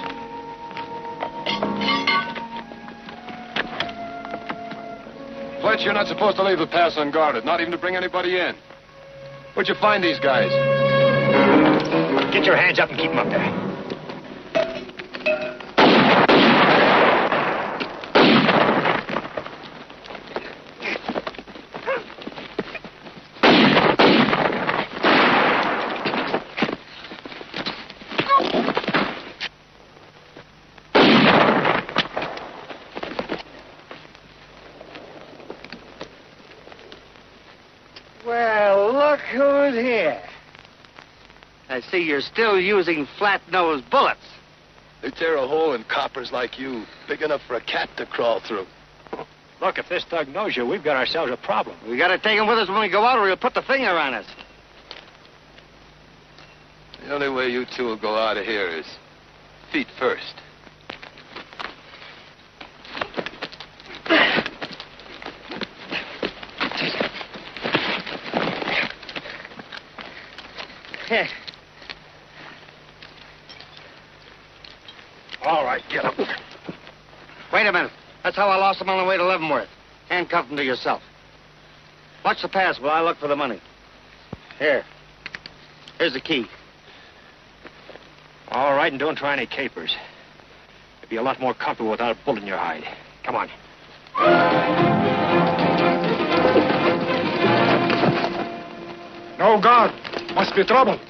Fletch, you're not supposed to leave the pass unguarded, not even to bring anybody in. Where'd you find these guys? Get your hands up and keep them up there. Well, look who's here. I see you're still using flat-nosed bullets. They tear a hole in coppers like you, big enough for a cat to crawl through. Look, if this thug knows you, we've got ourselves a problem. We gotta take him with us when we go out, or he'll put the finger on us. The only way you two will go out of here is feet first. All right, get up. Wait a minute. That's how I lost him on the way to Leavenworth. Handcuff him to yourself. Watch the pass while I look for the money. Here. Here's the key. All right, and don't try any capers. You'll be a lot more comfortable without a bullet in your hide. Come on. No, God. Must be trouble.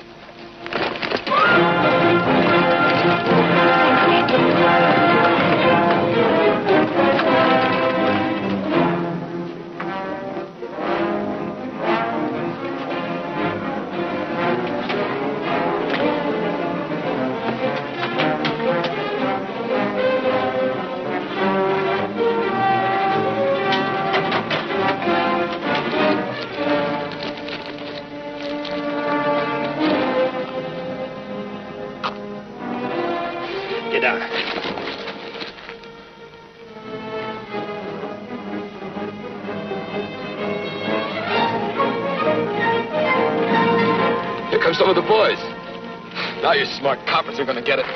Get down. Here comes some of the boys. Now you smart coppers are gonna get it.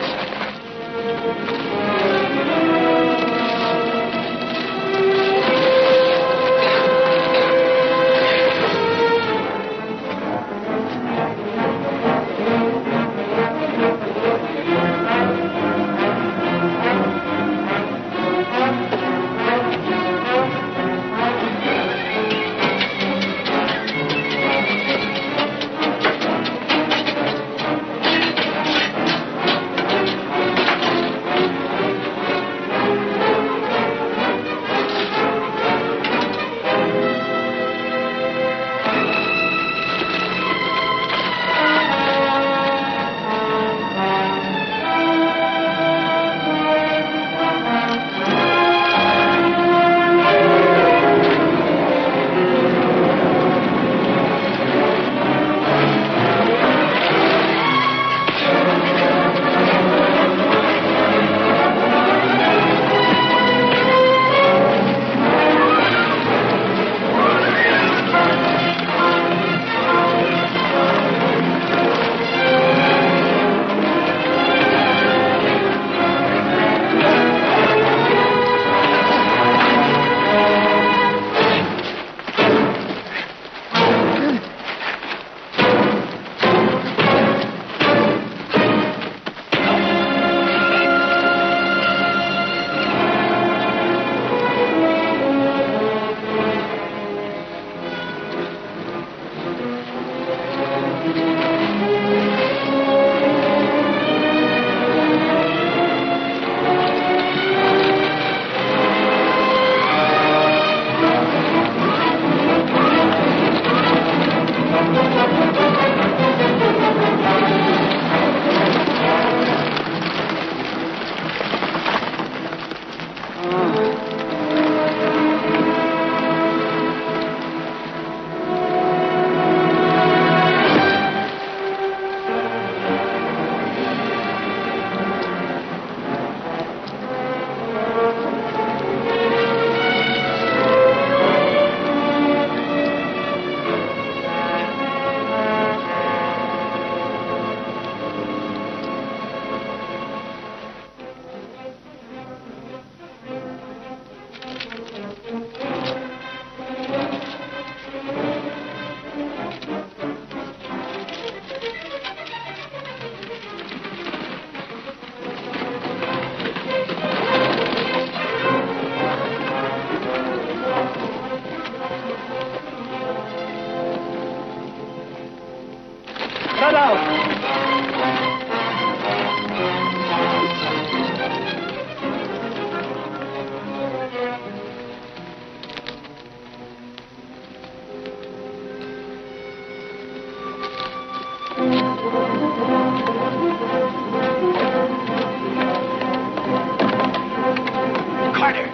Carter!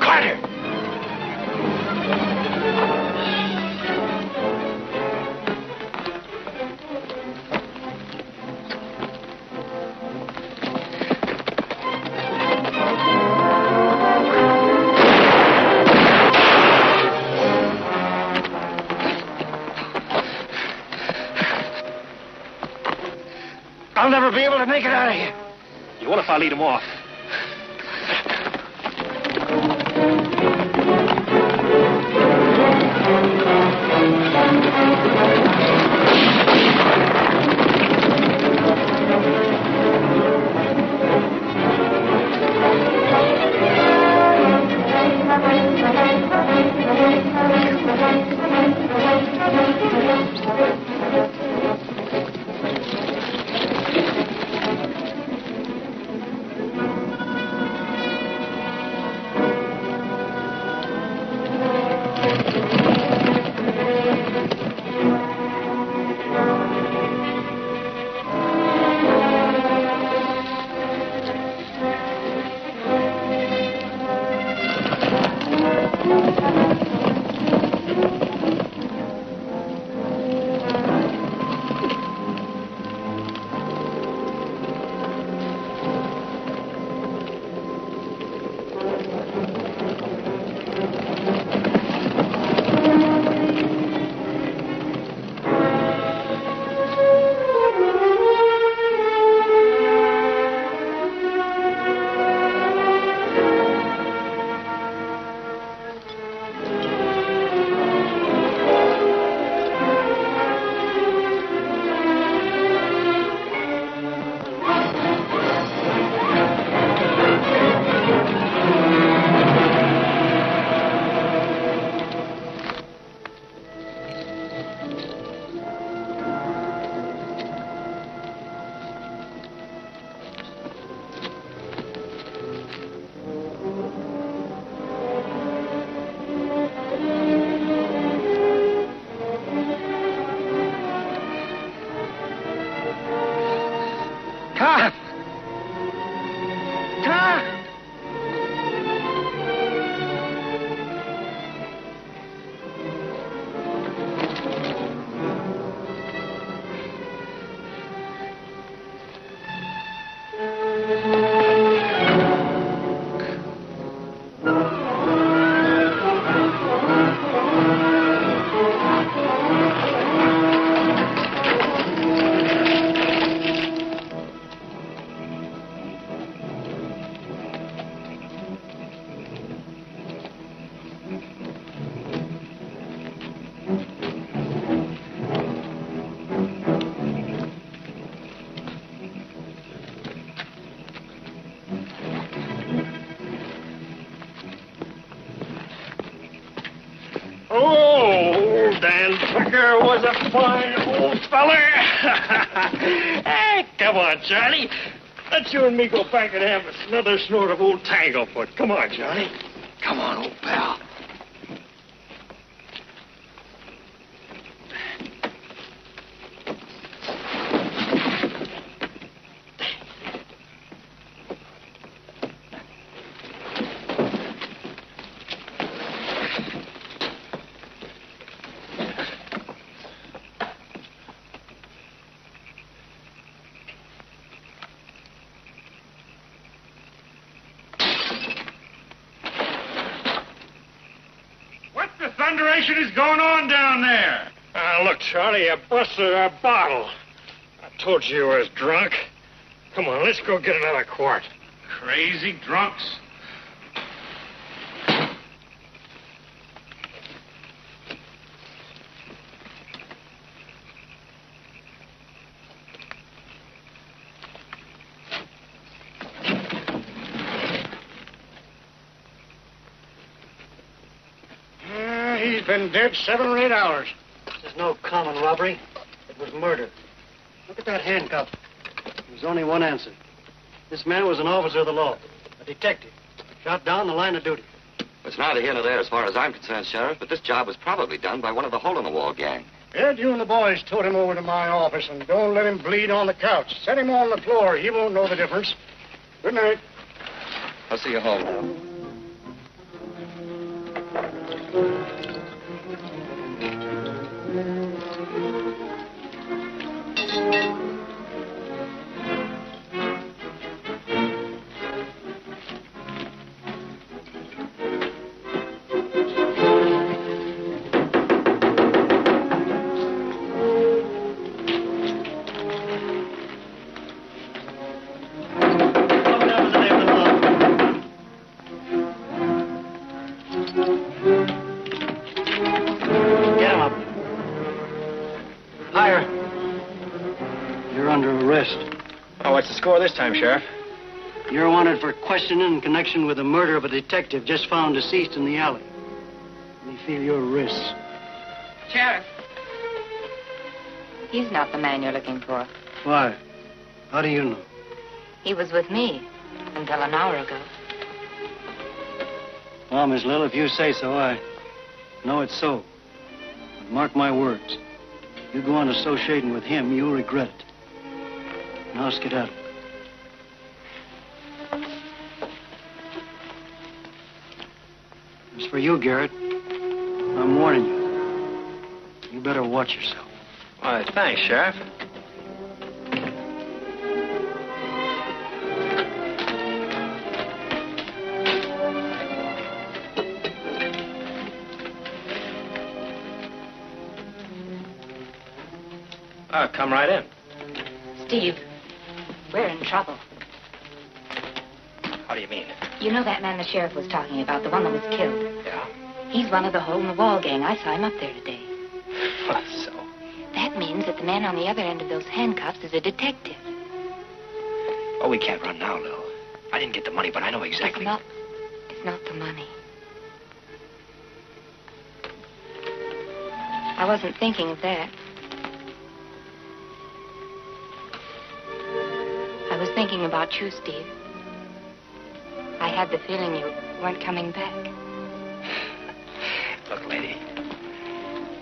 Carter! I'll never be able to make it out of here. You want if I lead him off? Oh, Dan Tucker was a fine old feller. Hey, come on, Charlie. Let you and me go back and have another snort of old Tanglefoot. Come on, Charlie. Come on, old pal. Thunderation is going on down there? Look, Charlie, you busted our bottle. I told you was drunk. Come on, let's go get another quart. Crazy drunks. He's been dead 7 or 8 hours. This is no common robbery. It was murder. Look at that handcuff. There's only one answer. This man was an officer of the law, a detective, shot down the line of duty. It's neither here nor there as far as I'm concerned, Sheriff, but this job was probably done by one of the hole-in-the-wall gang. Ed, you and the boys tote him over to my office, and don't let him bleed on the couch. Set him on the floor. He won't know the difference. Good night. I'll see you home now. Score this time, Sheriff. You're wanted for questioning in connection with the murder of a detective just found deceased in the alley. Let me feel your wrists. Sheriff. He's not the man you're looking for. Why? How do you know? He was with me until an hour ago. Well, Miss Lil, if you say so, I know it's so. But mark my words. You go on associating with him, you'll regret it. Now skedaddle. As for you, Garrett, I'm warning you. You better watch yourself. Why, thanks, Sheriff. Come right in. Steve, we're in trouble. How do you mean? You know that man the sheriff was talking about, the one that was killed? Yeah? He's one of the hole-in-the-wall gang. I saw him up there today. What, so? That means that the man on the other end of those handcuffs is a detective. Oh, we can't run now, Lil. I didn't get the money, but I know exactly. It's not the money. I wasn't thinking of that. I was thinking about you, Steve. I had the feeling you weren't coming back. Look, lady,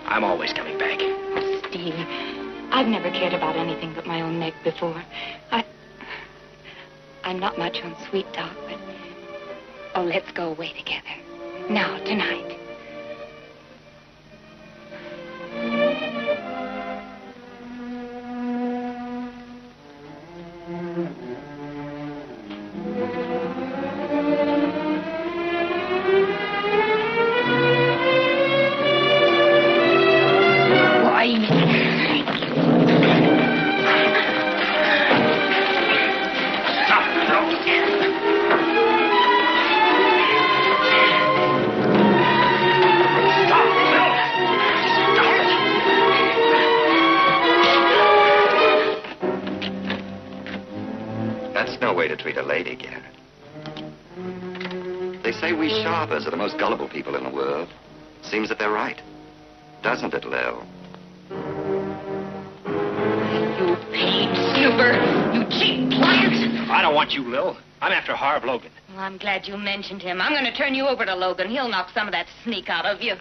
I'm always coming back. Oh, Steve, I've never cared about anything but my own neck before. I'm not much on sweet talk, but... Oh, let's go away together. Now, tonight. Treat a lady, Garrett. They say we sharpers are the most gullible people in the world. Seems that they're right. Doesn't it, Lil? You paid snooper! You cheap pliant! I don't want you, Lil. I'm after Harv Logan. Well, I'm glad you mentioned him. I'm going to turn you over to Logan. He'll knock some of that sneak out of you.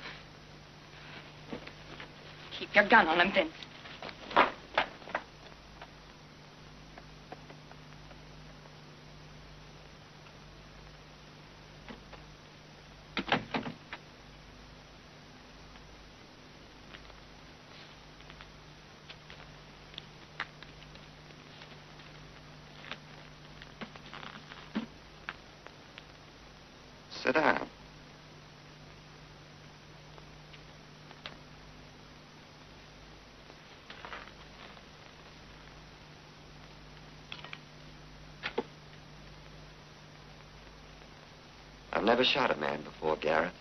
Keep your gun on him, Vince. Sit down. I've never shot a man before, Garrett.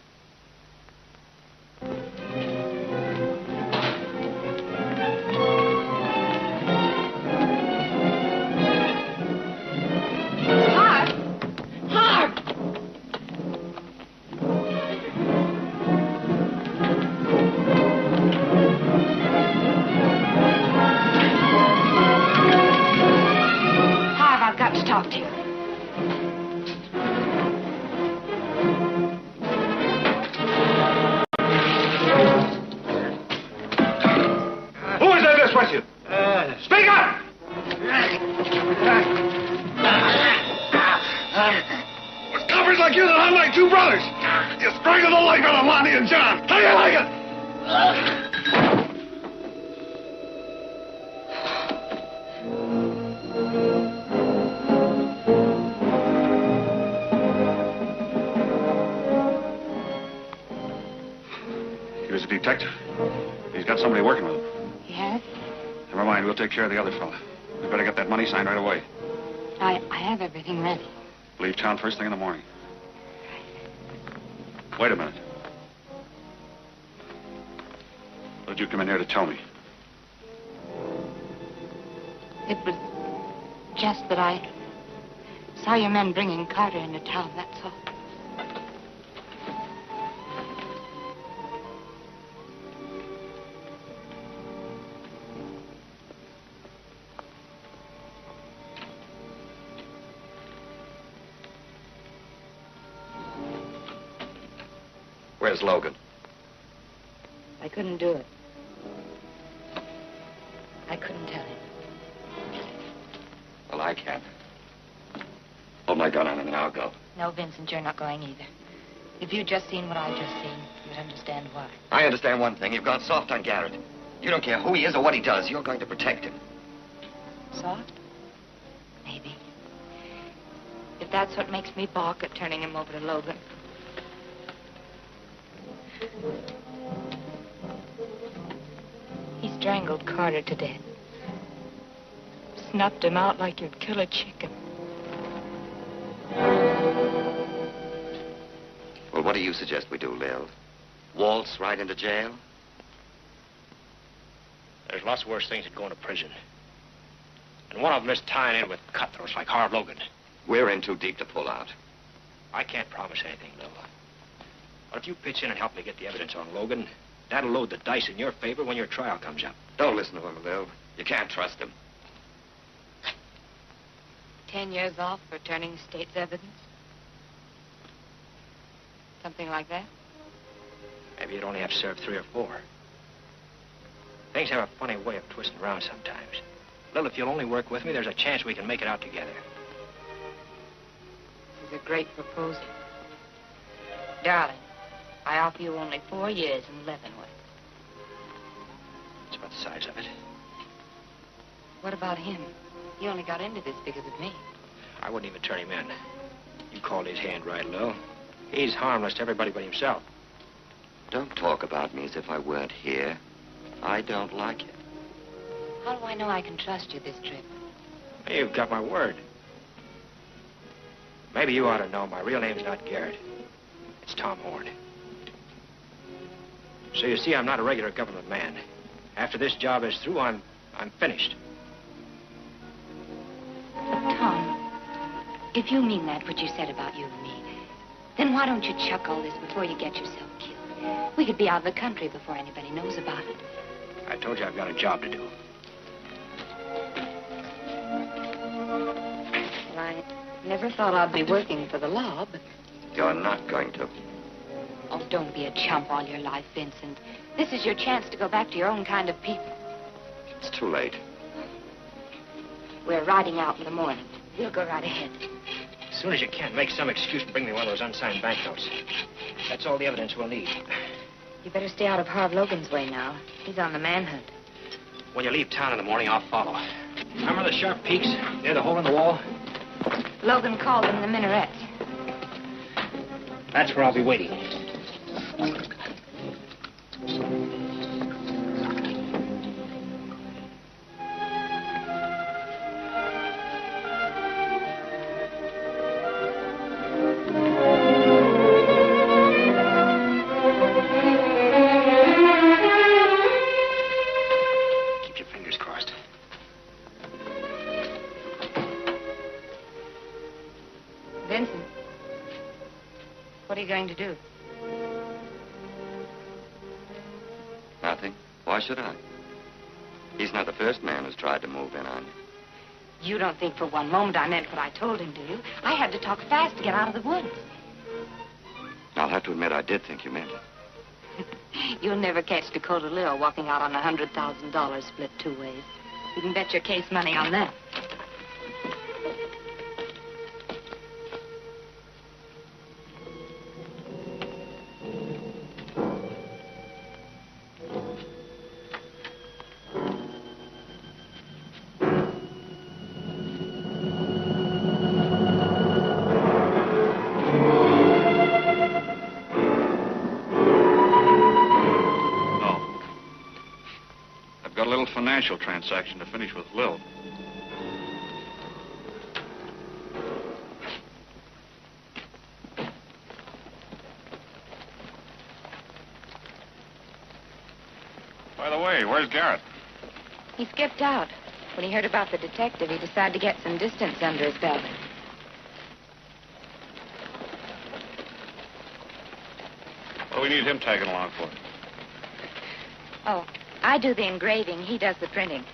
coppers like you that hunt like two brothers. You strangled the life out of Lonnie and John. How do you like it? He was a detective. He's got somebody working with him. He has? Never mind, we'll take care of the other fella. We better get that money signed right away. I have everything ready. Leave town first thing in the morning. Wait a minute. What did you come in here to tell me? It was just that I saw your men bringing Carter into town, that's all. Where's Logan? I couldn't do it. I couldn't tell him. Well, I can. Hold my gun on him and I'll go. No, Vincent, you're not going either. If you'd just seen what I've just seen, you'd understand why. I understand one thing. You've gone soft on Garrett. You don't care who he is or what he does. You're going to protect him. Soft? Maybe. If that's what makes me balk at turning him over to Logan. He strangled Carter to death. Snuffed him out like you'd kill a chicken. Well, what do you suggest we do, Lil? Waltz right into jail? There's lots worse things than going to prison. And one of them is tying in with cutthroats like Harv Logan. We're in too deep to pull out. I can't promise anything, Lil. But if you pitch in and help me get the evidence on Logan, that'll load the dice in your favor when your trial comes up. Don't listen to him, Lil. You can't trust him. 10 years off for turning the state's evidence? Something like that? Maybe you'd only have to serve 3 or 4. Things have a funny way of twisting around sometimes. Lil, if you'll only work with me, there's a chance we can make it out together. This is a great proposal. Darling, I offer you only 4 years in Leavenworth. That's about the size of it. What about him? He only got into this because of me. I wouldn't even turn him in. You called his hand right, Lil. He's harmless to everybody but himself. Don't talk about me as if I weren't here. I don't like it. How do I know I can trust you this trip? You've got my word. Maybe you ought to know my real name's not Garrett. It's Tom Horn. So you see, I'm not a regular government man. After this job is through, I'm finished. Tom, if you mean that, what you said about you and me, then why don't you chuck all this before you get yourself killed? We could be out of the country before anybody knows about it. I told you I've got a job to do. Well, I never thought I'd be working for the law, but... You're not going to. Oh, don't be a chump all your life, Vincent. This is your chance to go back to your own kind of people. It's too late. We're riding out in the morning. We'll go right ahead. As soon as you can, make some excuse and bring me one of those unsigned banknotes. That's all the evidence we'll need. You better stay out of Harv Logan's way now. He's on the manhunt. When you leave town in the morning, I'll follow. Remember the sharp peaks near the hole in the wall? Logan called them the minarets. That's where I'll be waiting. Keep your fingers crossed. Vincent, what are you going to do? Nothing. Why should I? He's not the first man who's tried to move in on you. You don't think for one moment I meant what I told him, do you? I had to talk fast to get out of the woods. I'll have to admit I did think you meant it. You'll never catch Dakota Lil walking out on $100,000 split 2 ways. You can bet your case money on that. financial transaction to finish with Lil. By the way, where's Garrett? He skipped out. When he heard about the detective, he decided to get some distance under his belt. What do we need him tagging along for? Oh, I do the engraving. He does the printing.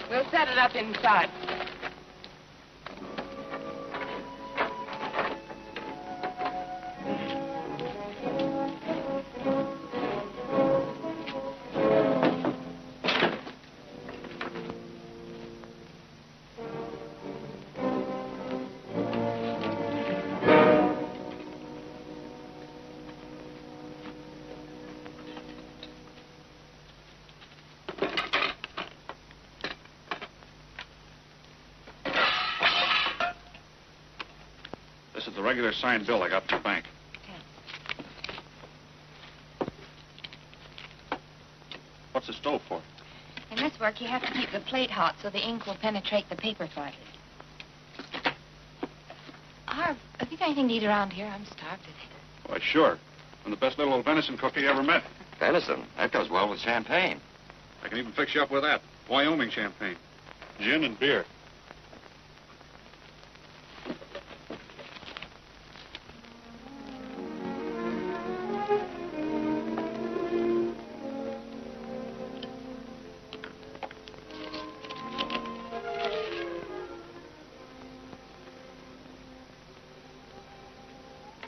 We'll set it up inside. This is the regular signed bill I got from the bank. What's the stove for? In this work, you have to keep the plate hot so the ink will penetrate the paper slightly. Harv, have you got anything to eat around here? I'm starved to death. Why, sure. I'm the best little old venison cook you ever met. Venison? That goes well with champagne. I can even fix you up with that. Wyoming champagne. Gin and beer.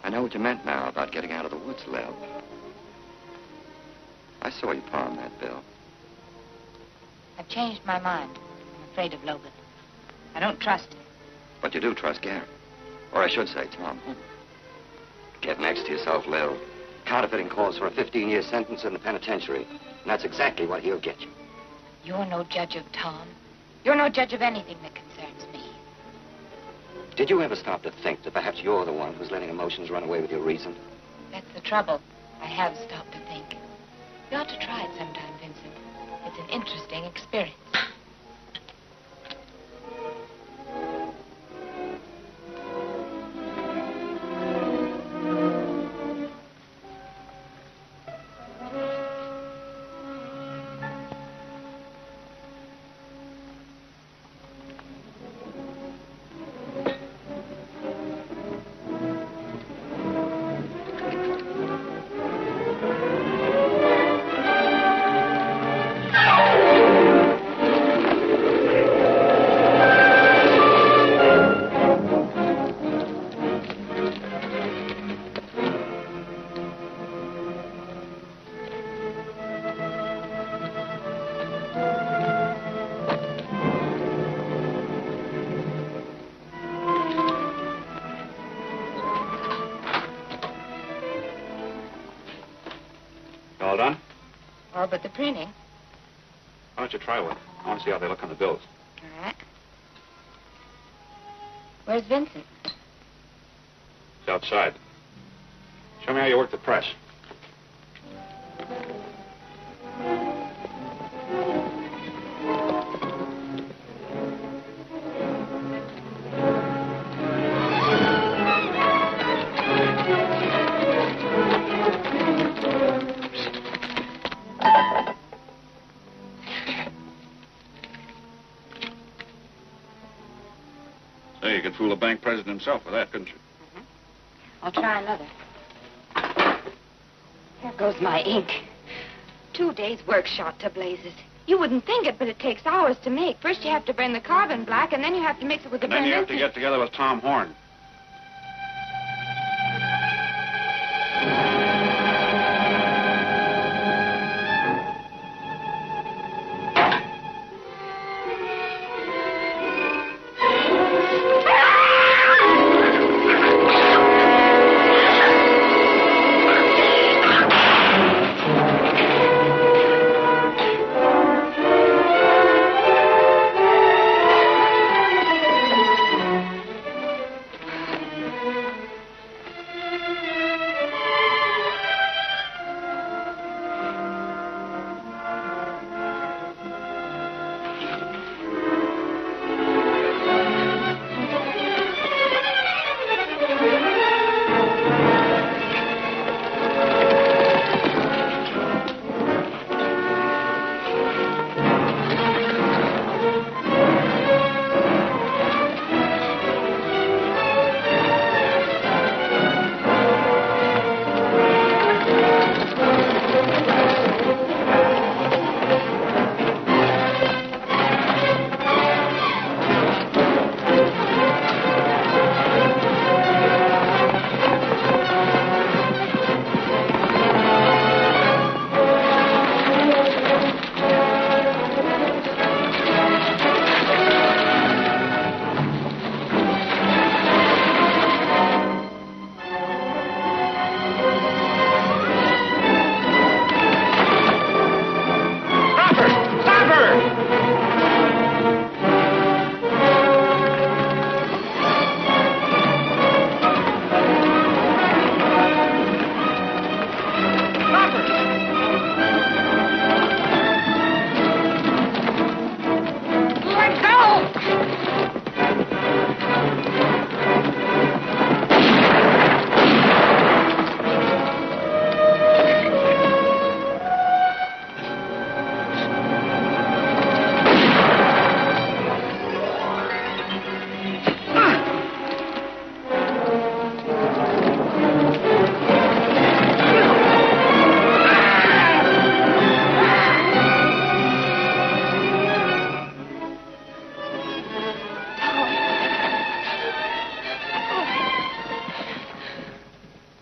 I know what you meant now about getting out of the woods, Lil. I saw you palm that bill. I've changed my mind. I'm afraid of Logan. I don't trust him. But you do trust Garrett. Or I should say, Tom. Get next to yourself, Lil. Counterfeiting calls for a 15-year sentence in the penitentiary. And that's exactly what he'll get you. You're no judge of Tom. You're no judge of anything that concerns me. Did you ever stop to think that perhaps you're the one who's letting emotions run away with your reason? That's the trouble. I have stopped to think. You ought to try it sometime, Vincent. It's an interesting experience. All done? All but the printing. Why don't you try one? I want to see how they look on the bills. All right. Where's Vincent? It's outside. Show me how you work the press. Say, you could fool the bank president himself with that, couldn't you? I'll try another. There goes my ink. 2 days' work shot to blazes. You wouldn't think it, but it takes hours to make. First you have to burn the carbon black, and then you have to mix it with the And then burned you have to ink. get together with Tom Horn.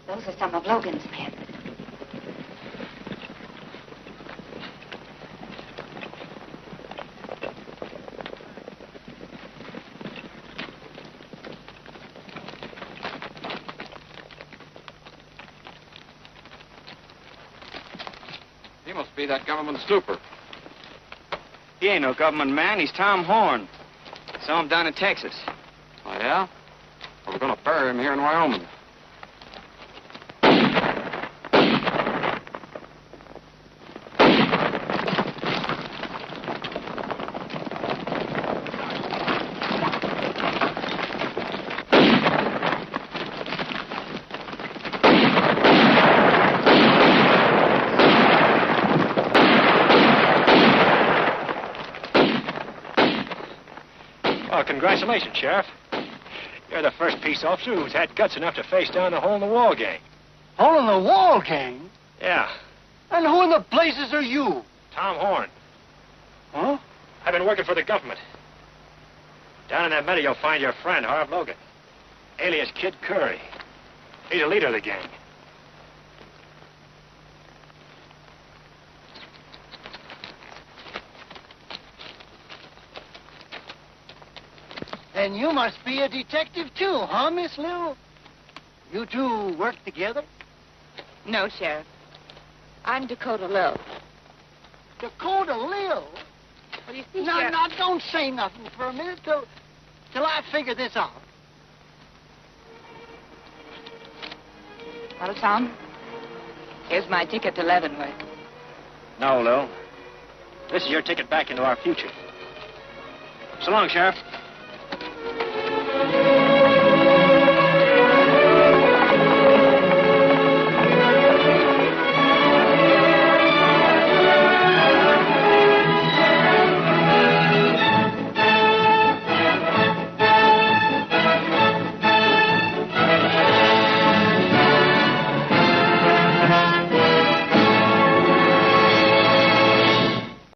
Those are some of Logan's men. He must be that government snooper. He ain't no government man. He's Tom Horn. Saw him down in Texas. Oh, yeah? Well, we're going to bury him here in Wyoming. Well, congratulations, Sheriff. You're the first peace officer who's had guts enough to face down the hole-in-the-wall gang. Hole-in-the-wall gang? Yeah. And who in the blazes are you? Tom Horn. Huh? I've been working for the government. Down in that meadow, you'll find your friend, Harv Logan, alias Kid Curry. He's the leader of the gang. And you must be a detective, too, huh, Miss Lil? You two work together? No, Sheriff. I'm Dakota Lil. Dakota Lil? Well, you see, Now, Sheriff... now, don't say nothing for a minute till I figure this out. Well, Tom, here's my ticket to Leavenworth. No, Lil. This is your ticket back into our future. So long, Sheriff.